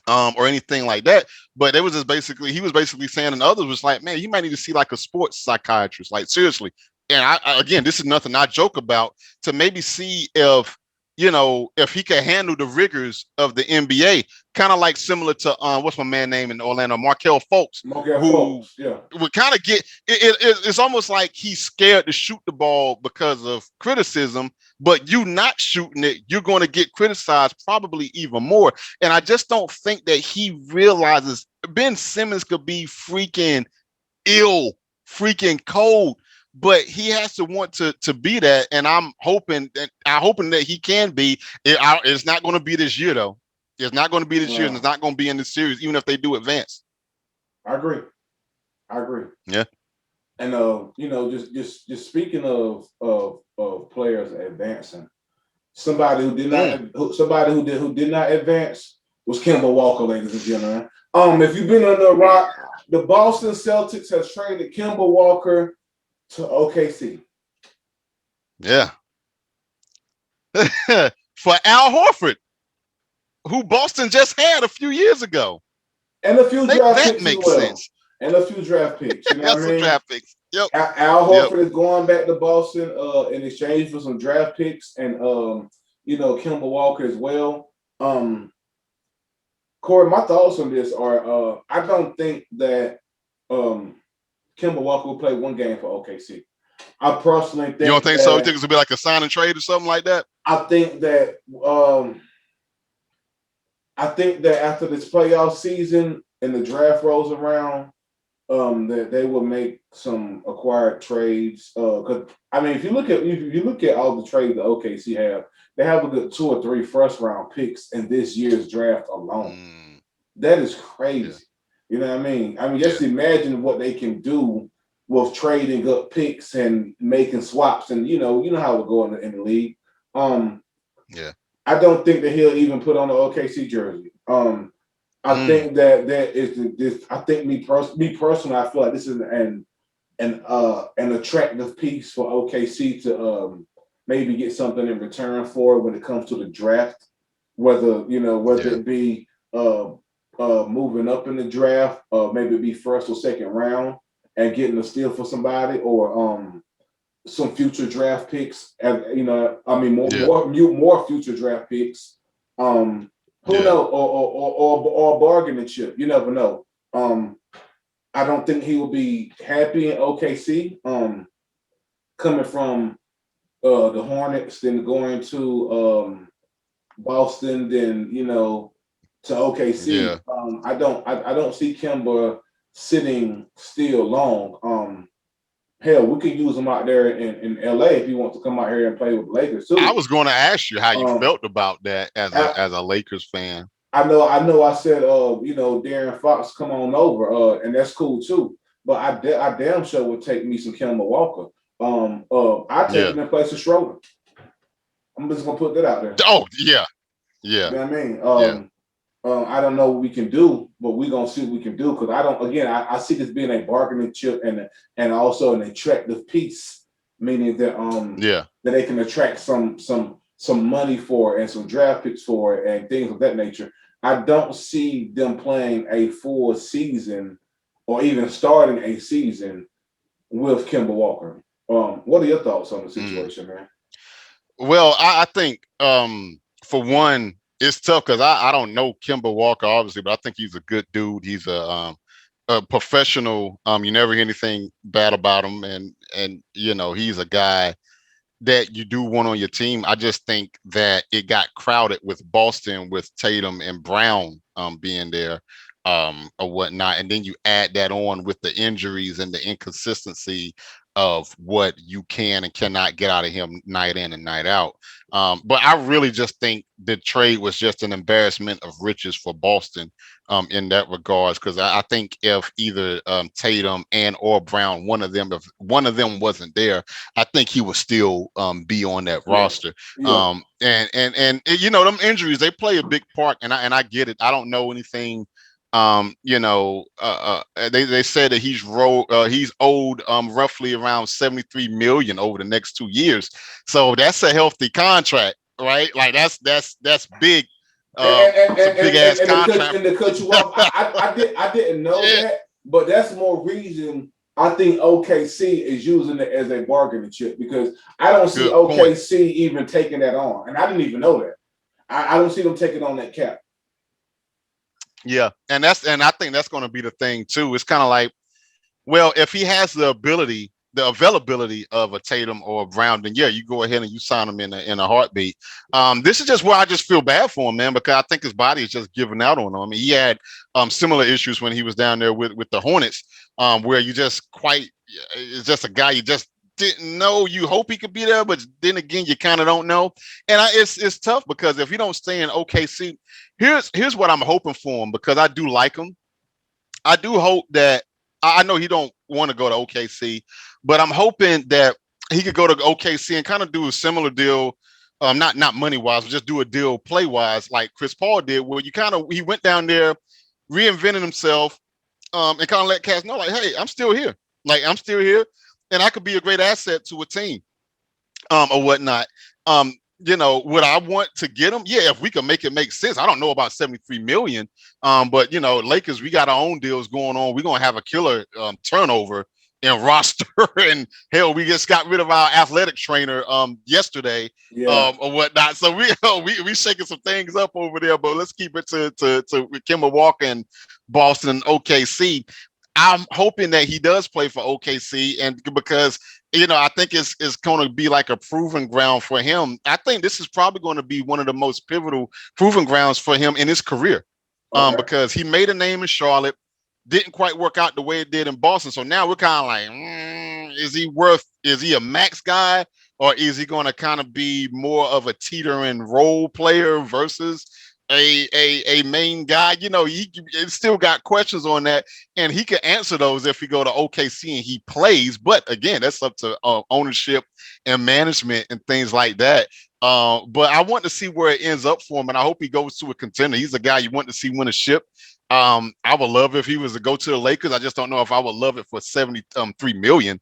or anything like that. But he was basically saying, and others was like, man, you might need to see like a sports psychiatrist, like seriously. And again, this is nothing I joke about, to maybe see if if he can handle the rigors of the NBA, kind of like similar to what's my man name in Orlando, Markelle Fultz, Markel who Fultz, yeah. would kind of get it's almost like he's scared to shoot the ball because of criticism, but you not shooting it, you're going to get criticized probably even more. And I just don't think that he realizes Ben Simmons could be freaking ill, freaking cold, but he has to want to be that. And I'm hoping that he can be. It's not going to be this year though. It's not going to be this year, and it's not going to be in the series, even if they do advance. I agree. I agree. Yeah. And just speaking of players advancing, somebody who did not advance was Kemba Walker, ladies and gentlemen. If you've been on the rock, the Boston Celtics has traded Kemba Walker to OKC. Yeah. For Al Horford, who Boston just had a few years ago. And a few draft that picks makes as well. Sense. And a few draft picks. You know what I mean? Draft picks. Yep. Al Horford is going back to Boston in exchange for some draft picks and Kemba Walker as well. Corey, my thoughts on this are I don't think that Kemba Walker will play one game for OKC. I personally think you don't think so? You think it's gonna be like a sign and trade or something like that? I think that after this playoff season and the draft rolls around, that they will make some acquired trades. Because if you look at all the trades the OKC have, they have a good 2 or 3 first round picks in this year's draft alone. That is crazy. Yeah. You know what I mean? Just imagine what they can do with trading up picks and making swaps, and you know how it go in the league. I don't think that he'll even put on the OKC jersey. I think that is this. I think me personally, I feel like this is an attractive piece for OKC to maybe get something in return for when it comes to the draft. Whether it be moving up in the draft, maybe it be first or second round, and getting a steal for somebody, or some future draft picks. More future draft picks. Who knows? Or bargaining chip. You never know. I don't think he will be happy in OKC. Coming from the Hornets, then going to Boston, then to OKC. Yeah. I don't see Kemba sitting still long. Hell, we could use him out there in LA if he wants to come out here and play with the Lakers too. I was going to ask you how you felt about that as a Lakers fan. I know. I said, Darren Fox, come on over, and that's cool too. But I damn sure would take me some Kemba Walker. I take him in place of Schroeder. I'm just gonna put that out there. Oh yeah. You know what I mean? I don't know what we can do, but we're gonna see what we can do, because I see this being a bargaining chip and also an attractive piece, meaning that that they can attract some money for and some draft picks for and things of that nature. I don't see them playing a full season or even starting a season with Kemba Walker. What are your thoughts on the situation, man? Well, I think for one, it's tough because I don't know Kemba Walker obviously, but I think he's a good dude. He's a professional. You never hear anything bad about him, and he's a guy that you do want on your team. I just think that it got crowded with Boston, with Tatum and Brown being there or whatnot. And then you add that on with the injuries and the inconsistency of what you can and cannot get out of him night in and night out. But I really just think the trade was just an embarrassment of riches for Boston in that regards, because I think if either Tatum and or Brown, if one of them wasn't there, I think he would still be on that roster. And them injuries, they play a big part, and I get it. I don't know anything. They said that he's owed roughly around $73 million over the next 2 years. So that's a healthy contract, right? Like that's big. Big ass contract. And to cut you off, I didn't know that, but that's more reason I think OKC is using it as a bargaining chip because I don't see Good point. OKC even taking that on, and I didn't even know that. I don't see them taking on that cap. Yeah, and I think that's going to be the thing too. It's kind of like, well, if he has the ability, the availability of a Tatum or a Brown, then yeah, you go ahead and you sign him in a heartbeat. This is just where I just feel bad for him, man, because I think his body is just giving out on him. I mean, he had similar issues when he was down there with the Hornets, where you just quite it's just a guy you just didn't know. You hope he could be there, but then again, you kind of don't know. And it's tough because if you don't stay in OKC, here's what I'm hoping for him because I do like him. I do hope that I know he don't want to go to OKC, but I'm hoping that he could go to OKC and kind of do a similar deal, not money wise, but just do a deal play wise, like Chris Paul did, where he went down there, reinvented himself, and kind of let cats know, like, hey, I'm still here, and I could be a great asset to a team, or whatnot. Would I want to get him? Yeah, if we can make it make sense. I don't know about 73 million. But Lakers, we got our own deals going on. We're gonna have a killer turnover in roster. And hell, we just got rid of our athletic trainer yesterday, or whatnot. So we shaking some things up over there, but let's keep it to Kemba Walker and Boston OKC. I'm hoping that he does play for OKC, and because I think it's going to be like a proving ground for him. I think this is probably going to be one of the most pivotal proving grounds for him in his career, because he made a name in Charlotte, didn't quite work out the way it did in Boston. So now we're kind of like, is he a max guy, or is he going to kind of be more of a teetering role player versus a main guy? He still got questions on that, and he can answer those if he go to OKC and he plays. But again, that's up to ownership and management and things like that. But I want to see where it ends up for him, and I hope he goes to a contender. He's a guy you want to see win a ship. I would love if he was to go to the Lakers. I just don't know if I would love it for 73 million.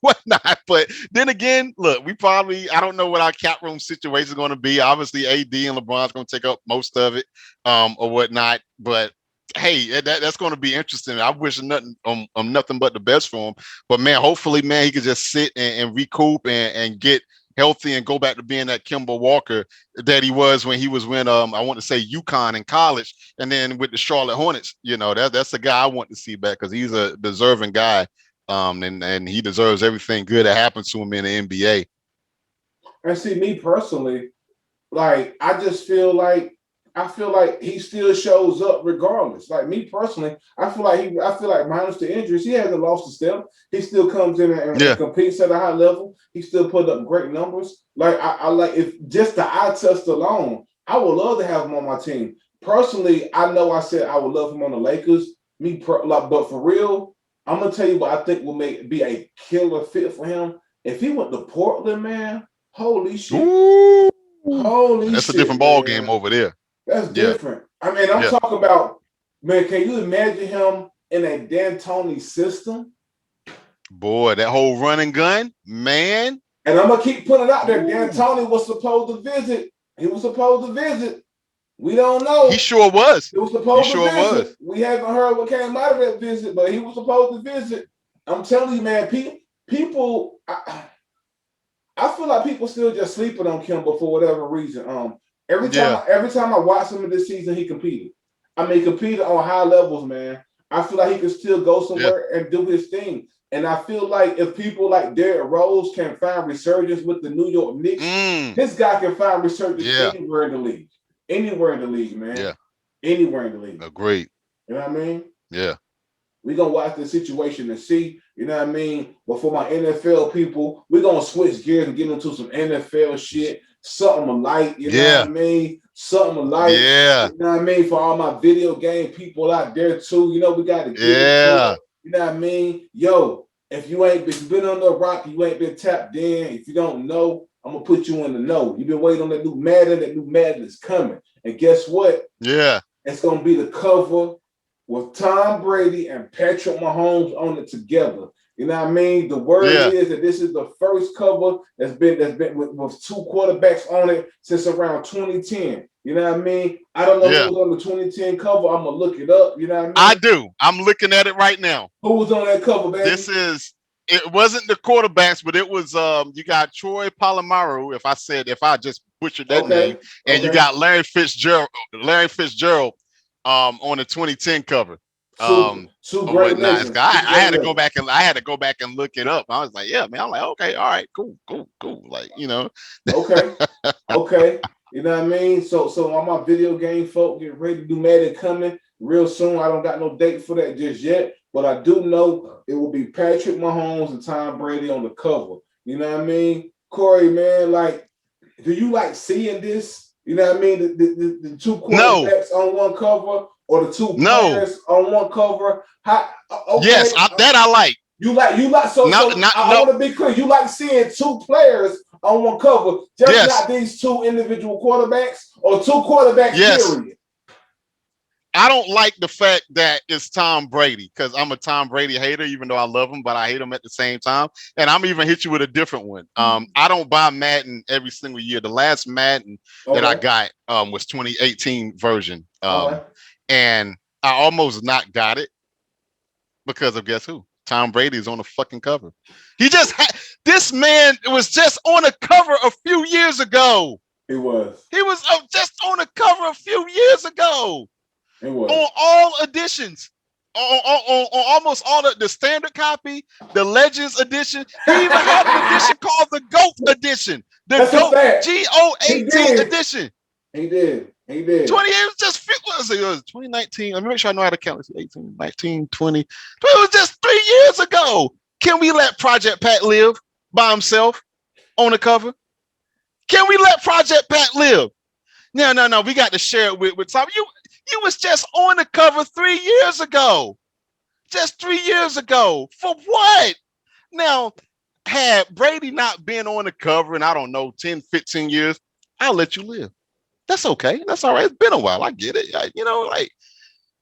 Whatnot. But then again, look, I don't know what our cap room situation is going to be. Obviously, AD and LeBron's going to take up most of it, or whatnot. But hey, that's going to be interesting. I wish nothing but the best for him. But man, hopefully, man, he could just sit and recoup and get healthy and go back to being that Kemba Walker that he was when I want to say UConn in college, and then with the Charlotte Hornets. That's the guy I want to see back because he's a deserving guy. And he deserves everything good that happens to him in the NBA. And see, me personally, like I feel like he still shows up regardless. Like me personally, I feel like minus the injuries, he hasn't lost a step. He still comes in and competes at a high level. He still put up great numbers. Like I like, if just the eye test alone, I would love to have him on my team. Personally, I know I said I would love him on the Lakers. But for real, I'm gonna tell you what I think will be a killer fit for him. If he went to Portland, man, holy shit. Ooh, that's a different ball game over there. That's different. I mean, I'm talking about, man, can you imagine him in a D'Antoni system? Boy, that whole run and gun, man. And I'm gonna keep putting it out there. D'Antoni was supposed to visit. He was supposed to visit. We don't know. He sure was. He was supposed to visit. We haven't heard what came out of that visit, but he was supposed to visit. I'm telling you, man, people, I feel like people still just sleeping on Kemba for whatever reason. Every time I watch him this season, he competed. I mean, competed on high levels, man. I feel like he could still go somewhere and do his thing. And I feel like if people like Derrick Rose can find resurgence with the New York Knicks, this guy can find resurgence anywhere in the league. Anywhere in the league, man. Yeah. Anywhere in the league. Agreed. You know what I mean? Yeah. We're going to watch the situation and see, you know what I mean? But for my NFL people, we're going to switch gears and get into some NFL shit. Something light, you know what I mean? Something light. Yeah. You know what I mean? For all my video game people out there too, we got to get into it. You know what I mean? Yo, if you've been on the rock, you ain't been tapped in. If you don't know, I'm going to put you in the know. You've been waiting on that new Madden is coming. And guess what? Yeah. It's going to be the cover with Tom Brady and Patrick Mahomes on it together. You know what I mean? The word is that this is the first cover that's been with two quarterbacks on it since around 2010. You know what I mean? I don't know who Yeah. was on the 2010 cover. I'm gonna look it up. You know what I I mean? do. I'm looking at it right now. Who was on that cover, baby? It wasn't the quarterbacks, but it was you got Troy Polamalu, if I just butchered that name, Okay. and you Okay. got Larry Fitzgerald on the 2010 cover. Two Or great whatnot. legends. Two I great had to go legends. back and look it up. I was like, yeah, man. I'm like, okay, all right, cool. Like, Okay. Okay. You know what I mean? So all my video game folk get ready to do Madden coming real soon. I don't got no date for that just yet, but I do know it will be Patrick Mahomes and Tom Brady on the cover. You know what I mean? Corey, man, like, do you like seeing this? You know what I mean? The two no, quarterbacks on one cover or the two no, players on one cover. yes, Okay. that I like. You like I No, want to be clear. You like seeing two players on one cover, just yes, not these two individual quarterbacks or two quarterbacks, yes. period. I don't like the fact that it's Tom Brady because I'm a Tom Brady hater, even though I love him, but I hate him at the same time. And I'm even hit you with a different one. I don't buy Madden every single year. The last Madden that I Okay. got was 2018 version. All right. And I almost not got it because of guess who? Tom Brady is on the fucking cover. This man was just on a cover a few years ago. It was. He was just on a cover a few years ago. It was. On all editions, on almost all the standard copy, the Legends edition. He even had an edition called the GOAT edition. The That's a GOAT fact. GOAT edition. He did. 20 years just it was 2019. Let me make sure I know how to count. It's 18, 19, 20. It was just 3 years ago. Can we let Project Pat live by himself on the cover? Can we let Project Pat live? No. We got to share it with Tom. You was just on the cover 3 years ago. Just 3 years ago. For what? Now, had Brady not been on the cover in, I don't know, 10, 15 years, I'll let you live. That's okay. That's all right. It's been a while. I get it. Like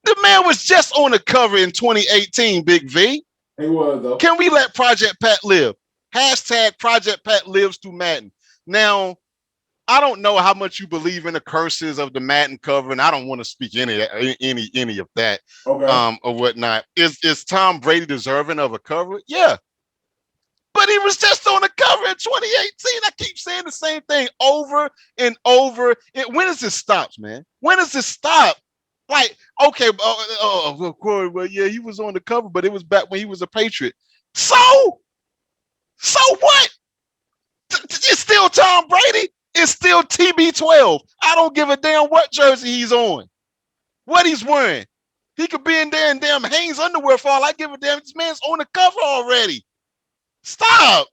the man was just on the cover in 2018, Big V. He was, though. Can we let Project Pat live? Hashtag Project Pat lives through Madden. Now, I don't know how much you believe in the curses of the Madden cover, and I don't want to speak any of that, Okay. or whatnot. Is Tom Brady deserving of a cover? Yeah, but he was just on the cover in 2018. I keep saying the same thing over and over. When does this stop, man? When does this stop? Like, okay, Corey, well, yeah, he was on the cover, but it was back when he was a Patriot. So what? It's still Tom Brady. It's still TB12. I don't give a damn what jersey he's on, what he's wearing. He could be in there in damn Hanes underwear for all I give a damn. This man's on the cover already. Stop.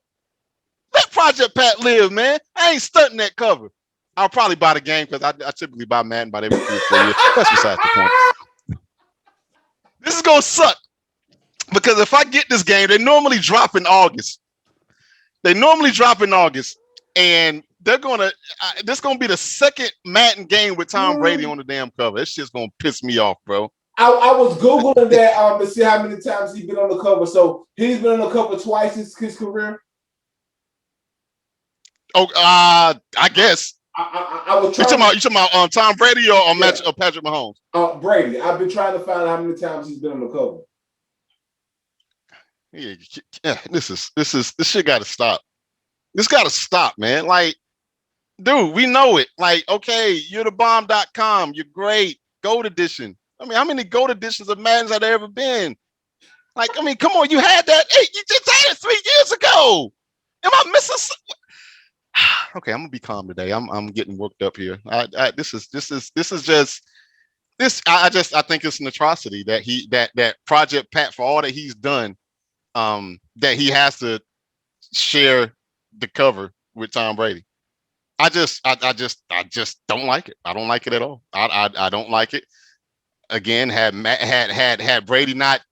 Let Project Pat live, man. I ain't stunting that cover. I'll probably buy the game because I typically buy Madden about every 3 or 4 years. That's besides the point. This is going to suck because if I get this game, they normally drop in August. And they're gonna. This gonna be the second Madden game with Tom Brady on the damn cover. It's just gonna piss me off, bro. I was Googling that to see how many times he's been on the cover. So he's been on the cover twice in his career. Oh, I guess. I was trying. You talking about Tom Brady or Patrick Mahomes? Brady. I've been trying to find out how many times he's been on the cover. Yeah, this shit got to stop. This got to stop, man. Like, dude, we know it. Like, okay, you're the bomb.com. You're great. Gold edition. I mean, how many gold editions of Madden's have there ever been? Like, I mean, come on, you had that. Hey, you just had it 3 years ago. Am I missing something? Okay, I'm gonna be calm today. I'm getting worked up here. I think it's an atrocity that Project Pat, for all that he's done, that he has to share the cover with Tom Brady. I just don't like it. I don't like it at all. I don't like it. Again, had Brady not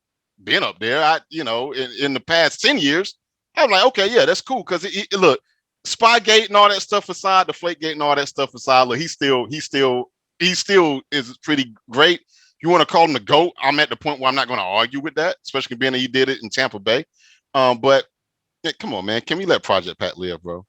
been up there, in the past 10 years, I'm like, okay, yeah, that's cool. Because look, Spygate and all that stuff aside, Deflategate and all that stuff aside, look, he still is pretty great. You want to call him the GOAT? I'm at the point where I'm not going to argue with that, especially being that he did it in Tampa Bay. But yeah, come on, man, can we let Project Pat live, bro?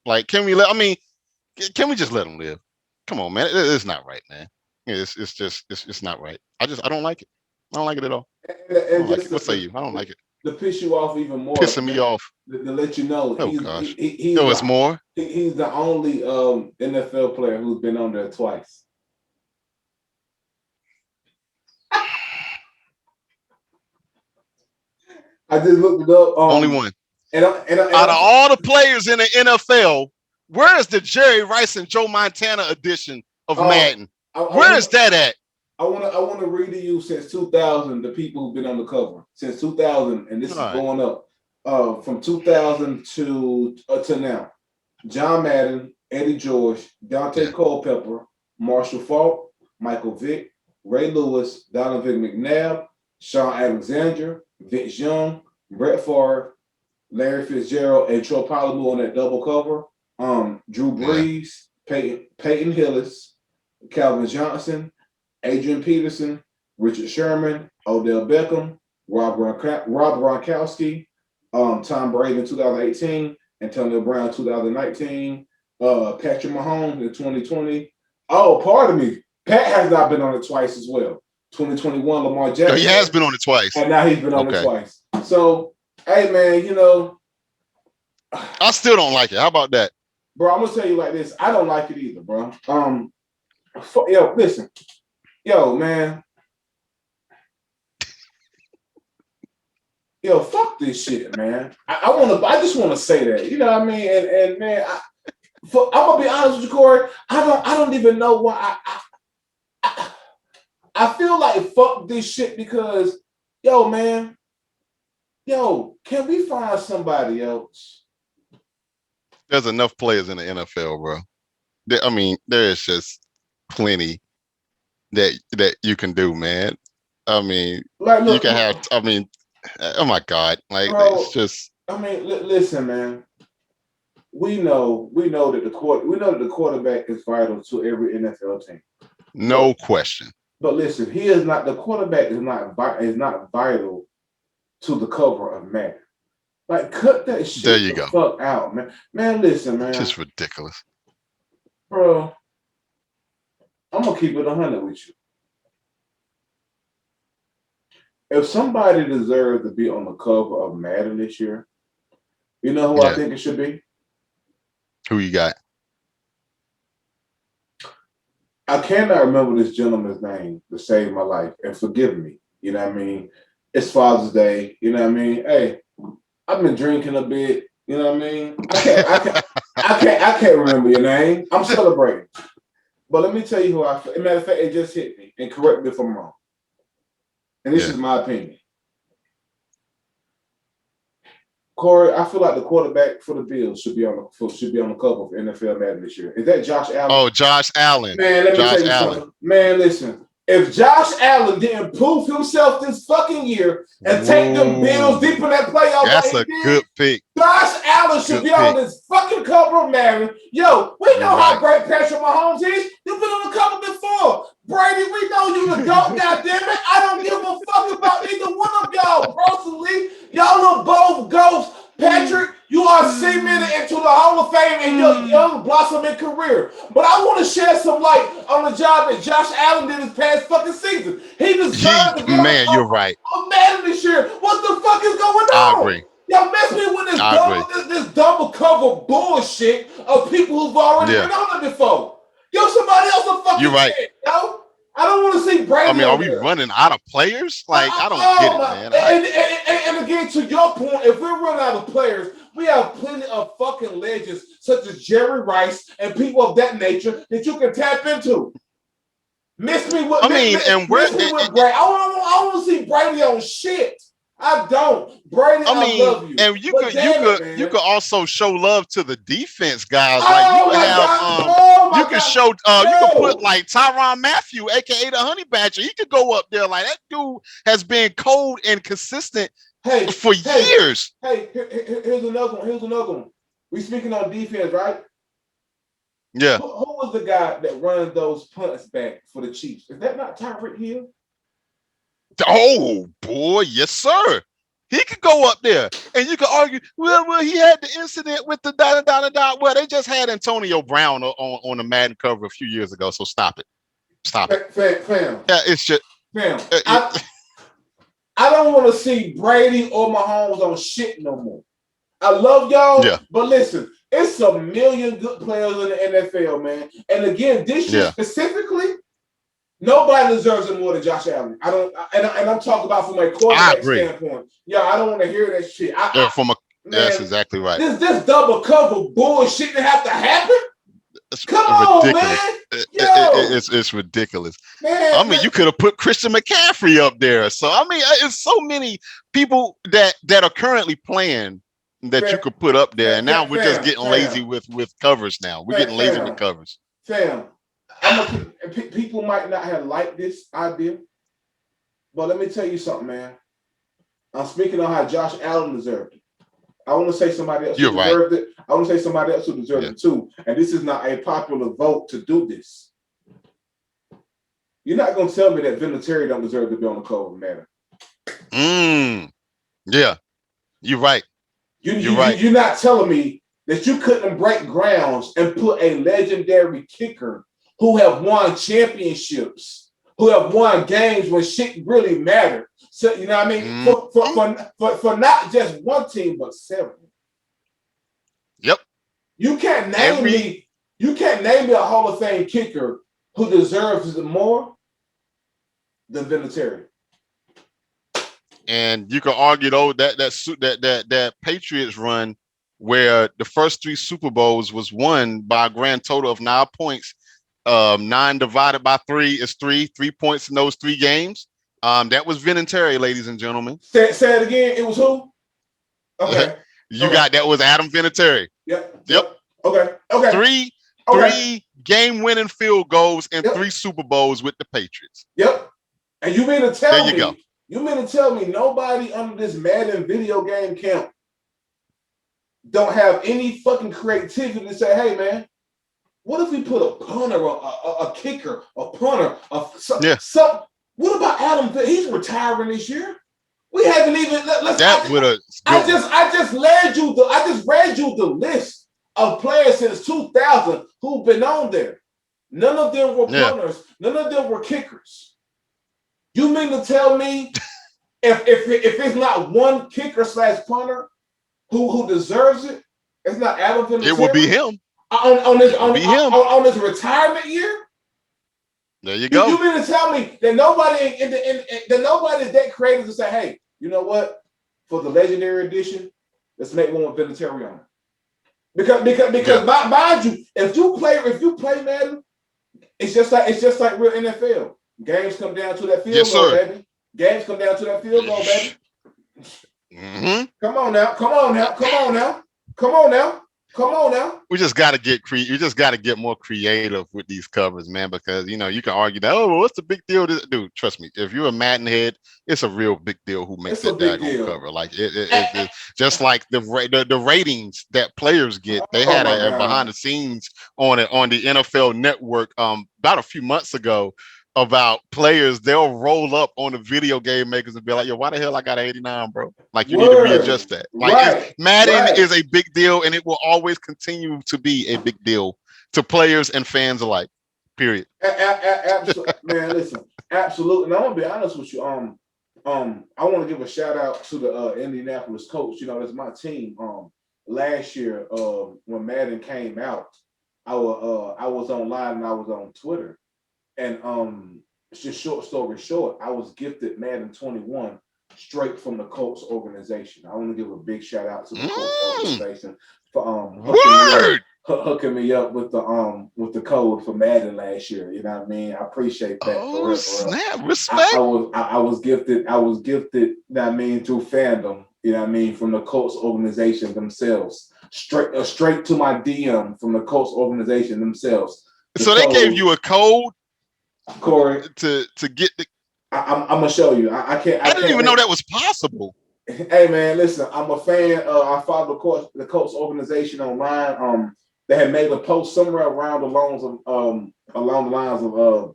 Like, can we just let him live? Come on, man. It's not right, man. It's not right. I don't like it. I don't like it at all. I And don't like just it. What say you? I don't like it. to piss you off even more, Pissing me off. to let you know, Oh gosh. he's There was more. he's the only NFL player who's been on there twice. I just looked it up. Only one. And Out of all the players in the NFL, where is the Jerry Rice and Joe Montana edition of Madden? Where is that at? I want to read to you since 2000 the people who've been on the cover since 2000, and this is going up from 2000 to now. John Madden, Eddie George, Dante Culpepper, Marshall Faulk, Michael Vick, Ray Lewis, Donovan McNabb, Sean Alexander, Vince Young, Brett Favre, Larry Fitzgerald, and Troy Polamalu on that double cover. Drew Brees, Peyton Hillis, Calvin Johnson, Adrian Peterson, Richard Sherman, Odell Beckham, Rob Gronkowski, Tom Brady in 2018, Antonio Brown 2019, Patrick Mahomes in 2020. Oh, pardon me. Pat has not been on it twice as well. 2021, Lamar Jackson. So he has been on it twice. And now he's been on it twice. So, hey, man, you know. I still don't like it. How about that? Bro, I'm going to tell you like this. I don't like it either, bro. Yo, listen. Yo, man. Yo, fuck this shit, man. I just want to say that. You know what I mean? And man, I'm gonna be honest with you, Corey. I don't even know why I feel like fuck this shit because, yo, man, can we find somebody else? There's enough players in the NFL, bro. I mean, there is just plenty that you can do, man. I mean, like, look, you can have. I mean, oh my God, like bro, it's just. I mean, listen, man. We know that the quarterback is vital to every NFL team. No question. But listen, the quarterback is not vital to the cover of Madden. Like, cut that shit there you go. Fuck out, man. Man, listen, man. Just ridiculous. Bro, I'm gonna keep it 100 with you. If somebody deserves to be on the cover of Madden this year, you know who I think it should be? Who you got? I cannot remember this gentleman's name to save my life, and forgive me. You know what I mean? It's Father's Day. You know what I mean? Hey, I've been drinking a bit. You know what I mean? I can't remember your name. I'm celebrating. But let me tell you who as a matter of fact, it just hit me. And correct me if I'm wrong. And this is my opinion. Corey, I feel like the quarterback for the Bills should be on the cover of NFL Madden this year. Is that Josh Allen? Oh, Josh Allen. Man, let me tell you something. Man, listen. If Josh Allen didn't prove himself this fucking year and take them Bills deep in that playoff, that's a good pick. Josh Allen should be on this fucking cover of Madden. Yo, we know how great Patrick Mahomes is. You've been on the cover before. Brady, we know you the GOAT, goddammit. I don't give a fuck about either one of y'all. Personally, y'all are both GOATs. Patrick, you are cemented into the Hall of Fame in your young blossoming career. But I want to shed some light on the job that Josh Allen did this past fucking season. He deserved to get you're right. On Madden this year. What the fuck is going on? I agree. Y'all mess me with this double cover bullshit of people who've already been on it before. Yo, somebody else a fucking shit, yo. I don't want to see Brady. I mean, are we running out of players? Like, I don't get it, man. And again, to your point, if we're running out of players, we have plenty of fucking legends such as Jerry Rice and people of that nature that you can tap into. Miss me with Brady. I want to see Brady on shit. I don't. Brady, I love you. And you could also show love to the defense guys. Like you can put like Tyrann Mathieu, aka the Honey Badger. He could go up there. Like that dude has been cold and consistent for years. Hey, here's another one. We speaking on defense, right? Yeah. Who was the guy that runs those punts back for the Chiefs? Is that not Tyreek Hill? Oh boy, yes, sir. He could go up there, and you could argue, well, he had the incident with the da. Well, they just had Antonio Brown on the Madden cover a few years ago, so stop it. Fam. Yeah, it's just fam. I don't want to see Brady or Mahomes on shit no more. I love y'all, but listen, it's a million good players in the NFL, man. And again, this year specifically, nobody deserves it more than Josh Allen. I don't, and I'm talking about from a quarterback standpoint. Yeah, I don't want to hear that shit. That's exactly right. This double cover bullshit didn't have to happen. Come on, man. It's ridiculous. Man, I mean, you could have put Christian McCaffrey up there. So I mean, it's so many people that are currently playing that you could put up there, and now we're just getting lazy with covers. Now we're getting lazy with covers. Fam, people might not have liked this idea, but let me tell you something, man. I'm speaking on how Josh Allen deserved it. I want to say somebody else who deserved it. I want to say somebody else who deserved it too. And this is not a popular vote to do this. You're not going to tell me that Vinatieri don't deserve to be on the cover, man. Yeah, you're right. You're right. You're not telling me that you couldn't break grounds and put a legendary kicker who have won championships, who have won games when shit really mattered. So you know what I mean? For not just one team but several. Yep. You can't name me a Hall of Fame kicker who deserves it more than Vinatieri. And you can argue though that Patriots run where the first 3 Super Bowls was won by a grand total of 9 points. 9 divided by 3 is 3 points in those 3 games. That was Vinatieri, ladies and gentlemen. Say it again. It was who? Okay. That was Adam Vinatieri. Yep. Okay. 3 game-winning field goals and 3 Super Bowls with the Patriots. Yep. And you mean to tell me? Go. You mean to tell me nobody under this Madden video game camp don't have any fucking creativity to say, hey man, what if we put a punter, a kicker, a punter, some? What about Adam? He's retiring this year. We haven't even. I just read you the list of players since 2000 who've been on there. None of them were punters. None of them were kickers. You mean to tell me if it's not one kicker / punter who deserves it, it's not Adam Vinatieri? It will be him. On his retirement year? There you go. You mean to tell me that nobody nobody's that creative to say, hey, you know what? For the legendary edition, let's make one with Vinatieri on it. Because mind you, if you play Madden, it's just like real NFL. Games come down to that field goal, baby. Games come down to that field goal, baby. Mm-hmm. Come on now. We just got to get You just got to get more creative with these covers, man. Because you can argue that. Oh, well, what's the big deal? Dude, trust me. If you're a Madden head, it's a real big deal who makes that daggone cover. Like it just like the ratings that players get. They had behind the scenes on it on the NFL Network about a few months ago. About players, they'll roll up on the video game makers and be like, yo, why the hell I got an 89, bro? Like, you need to readjust that. Like, Madden is a big deal, and it will always continue to be a big deal to players and fans alike, period. Absolutely. Man, listen, absolutely. And I'm going to be honest with you. I want to give a shout out to the Indianapolis Colts. That's my team. Last year, when Madden came out, I was online and I was on Twitter. And it's just short story short, I was gifted Madden 21 straight from the Colts organization. I want to give a big shout out to the Colts organization for hooking me up with the code for Madden last year. You know what I mean? I appreciate that. Oh, snap! Respect. I was gifted. You know what I mean, through fandom. You know what I mean, from the Colts organization themselves. Straight to my DM from the Colts organization themselves. So they gave you a code, Corey, to get the. I'm gonna show you. I didn't even know that was possible. Hey man, listen. I'm a fan. I follow the Colts organization online. They had made a post somewhere along the lines of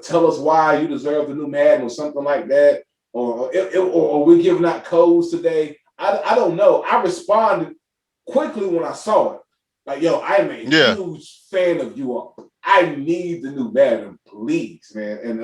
tell us why you deserve the new Madden or something like that. or we're giving out codes today. I don't know. I responded quickly when I saw it. Like, yo, I'm a Yeah. huge fan of you all. I need the new Madden, please, man. And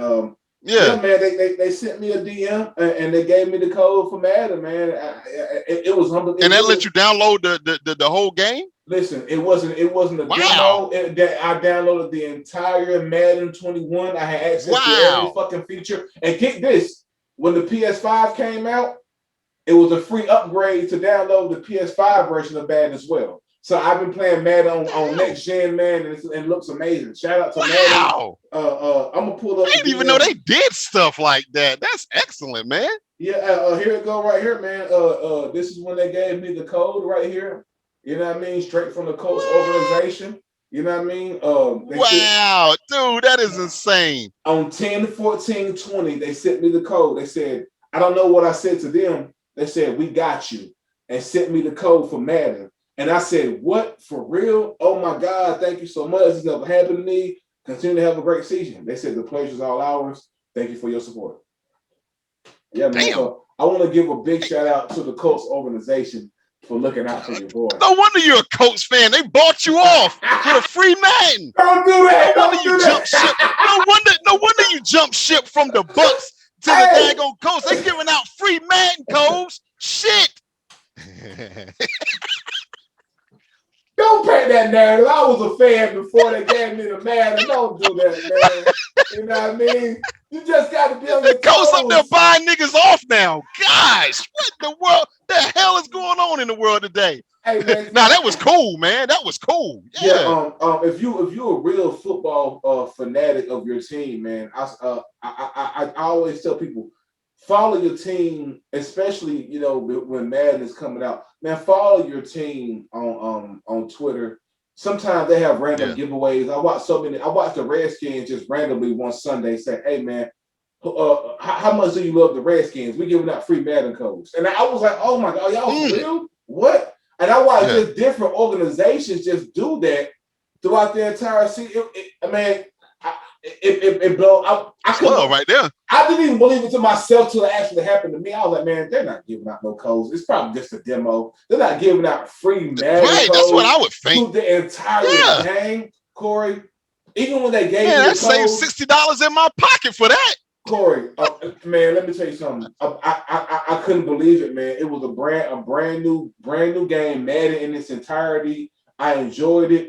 yeah, Yeah. man, they sent me a DM and they gave me the code for Madden, man. It was humble. And that let you download the whole game? Listen, it wasn't a Wow. demo. That I downloaded the entire Madden 21. I had access to every Wow. fucking feature. And get this, when the PS5 came out, it was a free upgrade to download the PS5 version of Madden as well. So I've been playing Madden on next gen, man, and it looks amazing. Shout out to Madden. Wow. I'm gonna pull up I the didn't even know DM. they did stuff like that. That's excellent, man. Yeah, here it go right here, man. This is when they gave me the code right here. You know what I mean? Straight from the Colts What? organization. You know what I mean? They said Wow, dude, that is insane. on 10/14/20, they sent me the code. They said, I don't know what I said to them. They said, we got you, and sent me the code for Madden. And I said, what? For real? Oh my God, thank you so much. This never happened to me. Continue to have a great season. They said, the pleasure's all ours. Thank you for your support. Yeah, man. Damn. So I want to give a big shout out to the Colts organization for looking out for your boy. No wonder you're a Colts fan. They bought you off with a free Madden. Don't do that. No wonder Don't you do jump ship. that. No wonder you jump ship from the Bucks to the Hey, daggone Colts. They giving out free Madden codes. Shit. don't paint that narrative. I was a fan before they gave me the Madden. Don't do that, man. You know what I mean? You just got to be on The your Colts up there toes. buying niggas off now. Gosh, what the world? The hell is going on in the world today? Hey, man. Nah, that was cool, man. That was cool. Yeah. If you're a real football fanatic of your team, man, I always tell people follow your team, especially when Madden is coming out. Man, follow your team on Twitter. Sometimes they have random giveaways. I watched the Redskins just randomly one Sunday say, "Hey, man, how much do you love the Redskins? We giving out free Madden codes." And I was like, "Oh my God, y'all for real? What?" And I watched just different organizations just do that throughout the entire season. It blew. I couldn't. Right there. I didn't even believe it to myself till it actually happened to me. I was like, man, they're not giving out no codes. It's probably just a demo. They're not giving out free Madden codes. That's what I would think. To the entire game, Corey. Even when they gave me the saved $60 in my pocket for that. Corey, man, let me tell you something. I couldn't believe it, man. It was a brand new game, Madden in its entirety. I enjoyed it.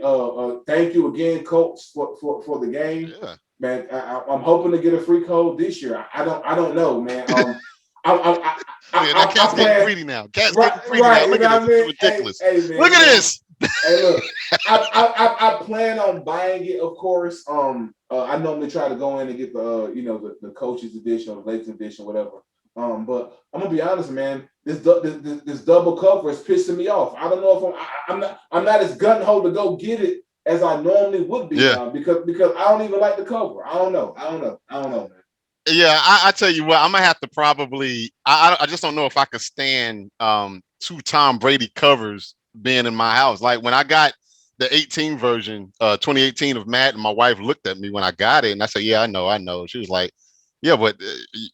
Thank you again, Coach, for the game. Yeah. Man, I'm hoping to get a free code this year. I don't know, man. Cat's getting greedy now. Cat's getting greedy now. Look at this. It's ridiculous. Hey, man, look at this. Hey, look, I plan on buying it, of course. I normally try to go in and get the coaches edition or the latest edition, whatever. But I'm gonna be honest, man. This double cover is pissing me off. I don't know if I'm not as gun ho to go get it as I normally would be now because I don't even like the cover. I don't know, man. Yeah, I tell you what, I'm gonna have to probably. I just don't know if I could stand 2 Tom Brady covers being in my house. Like when I got the 18 version, 2018 of Madden, my wife looked at me when I got it, and I said, "Yeah, I know." She was like, "Yeah, but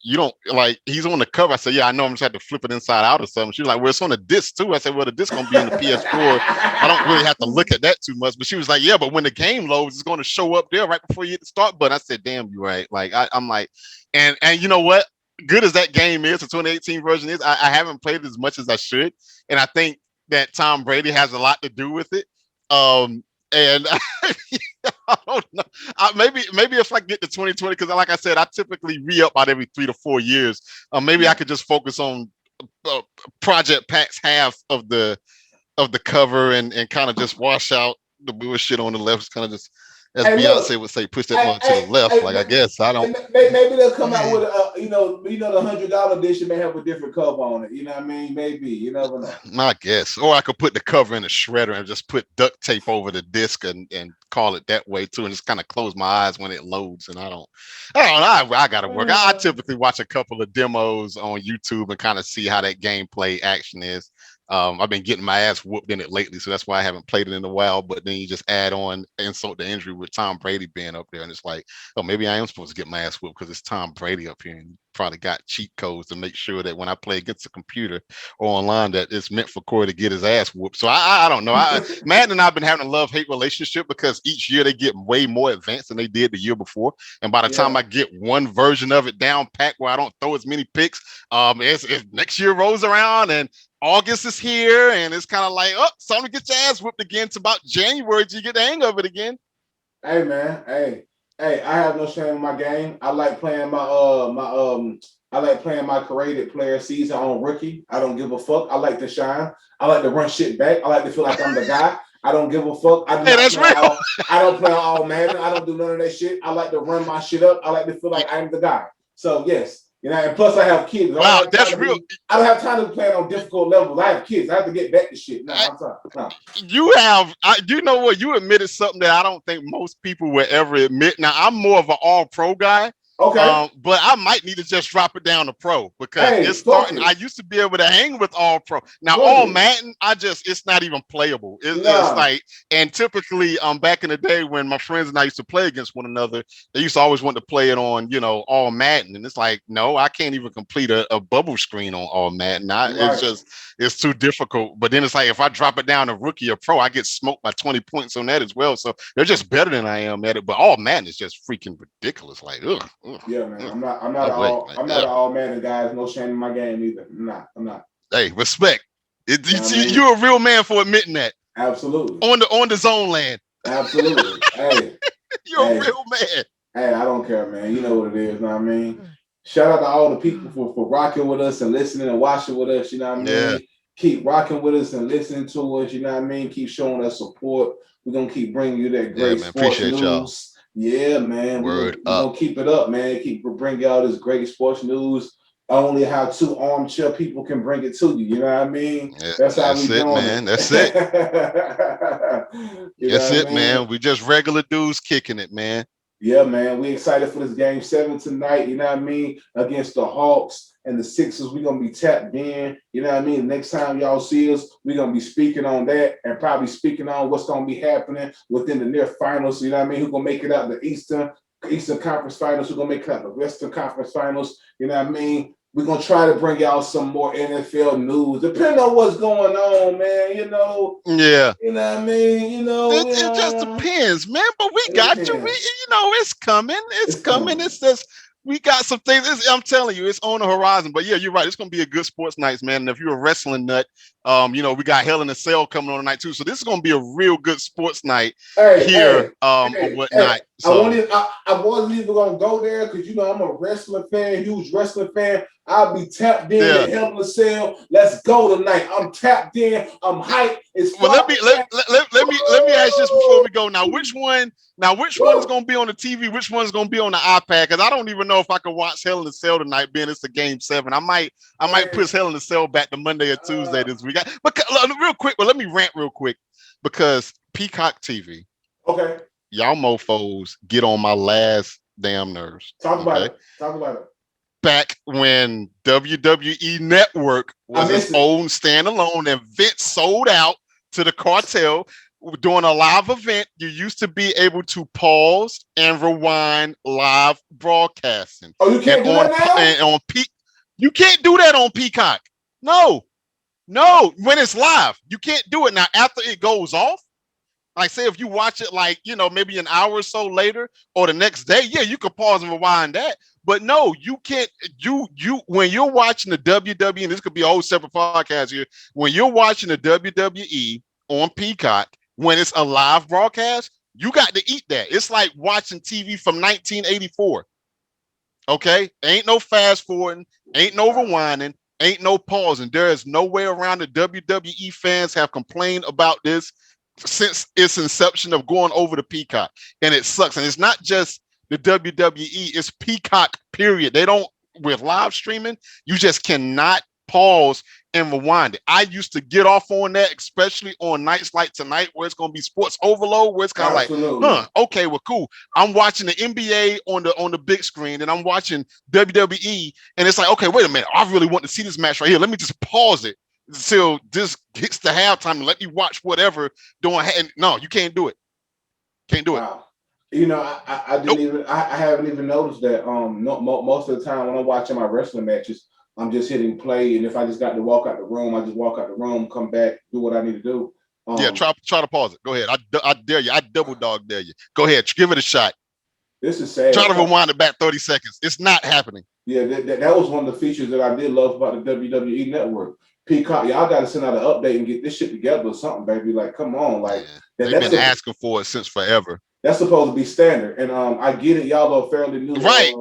you don't like he's on the cover." I said, "Yeah, I know. I'm just had to flip it inside out or something." She was like, "Well, it's on a disc too." I said, "Well, the disc gonna be on the PS4. I don't really have to look at that too much." But she was like, "Yeah, but when the game loads, it's going to show up there right before you hit the start button." I said, "Damn, you're right." Like I'm like, and you know what? Good as that game is, the 2018 version is, I haven't played it as much as I should, and I think that Tom Brady has a lot to do with it. And I don't know. Maybe if I get to 2020, because like I said, I typically re-up about every 3 to 4 years. Maybe I could just focus on Project Packs half of the cover and kind of just wash out the bullshit on the left. Kind of just, as Beyonce would say, push that one to the left. Like I guess I don't. Maybe they'll come out with the $100 edition may have a different cover on it. You know what I mean? Maybe you never know. I guess, or I could put the cover in a shredder and just put duct tape over the disc and call it that way too, and just kind of close my eyes when it loads. And I don't know. I gotta work. I typically watch a couple of demos on YouTube and kind of see how that gameplay action is. I've been getting my ass whooped in it lately, so that's why I haven't played it in a while. But then you just add on insult to injury with Tom Brady being up there, and it's like, oh, maybe I am supposed to get my ass whooped because it's Tom Brady up here, and probably got cheat codes to make sure that when I play against a computer or online, that it's meant for Corey to get his ass whooped. So I don't know. Madden and I've been having a love-hate relationship because each year they get way more advanced than they did the year before. And by the time I get one version of it down pat where I don't throw as many picks, it's next year rolls around and August is here, and it's kind of like, oh, it's time to get your ass whooped again. It's about January till you get the hang of it again. Hey man, hey, I have no shame in my game. I like playing my created player season on rookie. I don't give a fuck. I like to shine. I like to run shit back. I like to feel like I'm the guy. I don't give a fuck. I don't play all Madden. I don't do none of that shit. I like to run my shit up. I like to feel like I'm the guy. So yes. And plus I have kids. Wow, that's real. I don't have time to play on difficult levels. I have kids. I have to get back to shit. No, I'm sorry. No. You know what? You admitted something that I don't think most people would ever admit. Now, I'm more of an all-pro guy. Okay. But I might need to just drop it down to pro because it's starting. I used to be able to hang with all pro. Now all Madden, it's not even playable. It's like, and typically back in the day when my friends and I used to play against one another, they used to always want to play it on, all Madden. And it's like, no, I can't even complete a bubble screen on all Madden. It's too difficult. But then it's like if I drop it down to rookie or pro, I get smoked by 20 points on that as well. So they're just better than I am at it. But all Madden is just freaking ridiculous. Like, ugh. Yeah, man. I'm not an all Madden guy. No shame in my game either. I'm not. Hey, respect. You're a real man for admitting that. Absolutely. On the zone land. Absolutely. Hey. You're a real man. Hey, I don't care, man. You know what it is, you know what I mean? Shout out to all the people for rocking with us and listening and watching with us, you know what I mean? Yeah. Keep rocking with us and listening to us, you know what I mean? Keep showing us support. We're gonna keep bringing you that great sports news. Y'all. Yeah, man. We're gonna keep it up, man. Keep bringing y'all this great sports news. Only how two armchair people can bring it to you. You know what I mean? That's how we doing man. That's it. That's it, man. We just regular dudes kicking it, man. Yeah, man. We excited for this game 7 tonight. You know what I mean? Against the Hawks and the Sixers, we're gonna be tapped in. You know what I mean? Next time y'all see us, we're gonna be speaking on that and probably speaking on what's gonna be happening within the near finals. You know what I mean? Who's gonna make it out the Eastern Conference Finals? Who's gonna make it out the Western Conference Finals? You know what I mean? We're gonna try to bring y'all some more NFL news, depending on what's going on, man. Yeah. You know what I mean? It just depends, man. But we got you. It's coming. It's coming. It's just we got some things. I'm telling you, it's on the horizon. But yeah, you're right. It's gonna be a good sports night, man. And if you're a wrestling nut, we got Hell in a Cell coming on tonight too. So this is gonna be a real good sports night or whatnot. So I wasn't even gonna go there because I'm a wrestling fan, huge wrestling fan. I'll be tapped in at Hell in a Cell. Let's go tonight. I'm tapped in. I'm hyped. Let me ask this before we go. Now, which one is gonna be on the TV? Which one's gonna be on the iPad? Because I don't even know if I can watch Hell in a Cell tonight, being it's a game 7. I might push Hell in a Cell back to Monday or Tuesday this week. But real quick, let me rant real quick because Peacock TV. Okay. Y'all mofos get on my last damn nerves. Talk about it. Back when WWE Network was its own standalone and Vince sold out to the cartel during a live event, you used to be able to pause and rewind live broadcasting. Oh, you can't do that now? You can't do that on Peacock. No, when it's live, you can't do it. Now, after it goes off, like say if you watch it maybe an hour or so later or the next day, yeah, you can pause and rewind that. But no, you can't. You when you're watching the WWE, and this could be a whole separate podcast here. When you're watching the WWE on Peacock, when it's a live broadcast, you got to eat that. It's like watching TV from 1984. Okay, ain't no fast forwarding, ain't no rewinding, ain't no pausing. There is no way around it. WWE fans have complained about this since its inception of going over to Peacock, and it sucks. And it's not just the WWE, it's Peacock, period. They don't, with live streaming, you just cannot pause and rewind it. I used to get off on that, especially on nights like tonight where it's going to be sports overload, where it's kind of like, okay, well, cool. I'm watching the NBA on the big screen and I'm watching WWE and it's like, okay, wait a minute. I really want to see this match right here. Let me just pause it until this gets to halftime and let me watch whatever. No, you can't do it. Can't do it. You know, I didn't even I haven't even noticed that. Most of the time when I'm watching my wrestling matches, I'm just hitting play, and if I just got to walk out the room, I just walk out the room, come back, do what I need to do. Yeah, try to pause it. Go ahead. I dare you. I double dog dare you. Go ahead. Give it a shot. This is sad. Try to rewind it back 30 seconds. It's not happening. Yeah, that was one of the features that I did love about the WWE Network. Peacock, y'all got to send out an update and get this shit together or something, baby. Like, come on, like they've been asking for it since forever. That's supposed to be standard, and I get it. Y'all are fairly new, right?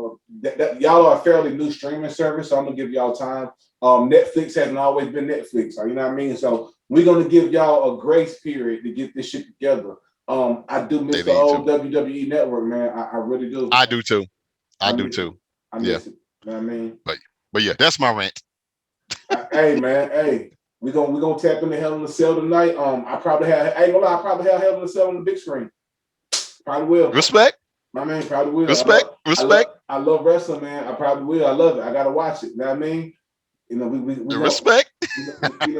Y'all are a fairly new streaming service, so I'm gonna give y'all time. Netflix hasn't always been Netflix, you know what I mean? So we're gonna give y'all a grace period to get this shit together. I do miss the old WWE Network, man. I really do. I do too. I do miss too. It. I miss it. You know what I mean? But yeah, that's my rant. Hey man, hey, we gonna tap into Hell in a Cell tonight. I probably have. I ain't gonna lie, I probably have Hell in a Cell on the big screen. Probably will. Respect. My man probably will. Respect. I love wrestling, man. I probably will. I love it. I gotta watch it. You know what I mean? You know, we respect. We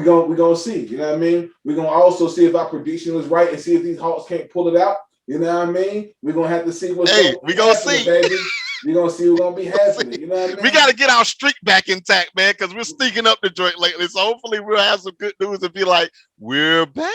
gonna see. You know what I mean? We're gonna also see if our prediction was right and see if these Hawks can't pull it out. You know what I mean? We're gonna have to see what's we gonna see, baby. We're gonna see what's gonna be happening. You know what I mean? We gotta get our streak back intact, man, because we're sneaking up the joint lately. So hopefully we'll have some good news and be like, we're back.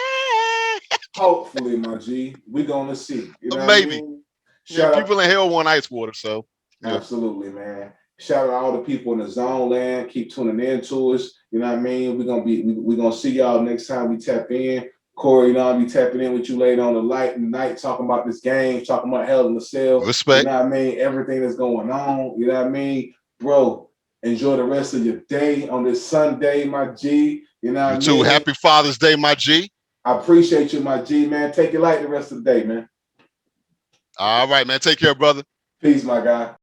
Hopefully, my G. We're gonna see. You know maybe. What I mean? People in hell want ice water, so absolutely, man. Shout out to all the people in the zone land. Keep tuning in to us. You know what I mean? We're gonna see y'all next time we tap in. Corey, you know, I'll be tapping in with you later on the night, talking about this game, talking about Hell in the Cell. Respect. You know what I mean? Everything that's going on. You know what I mean? Bro, enjoy the rest of your day on this Sunday, my G. You know what I mean? Happy Father's Day, my G. I appreciate you, my G, man. Take it light the rest of the day, man. All right, man. Take care, brother. Peace, my guy.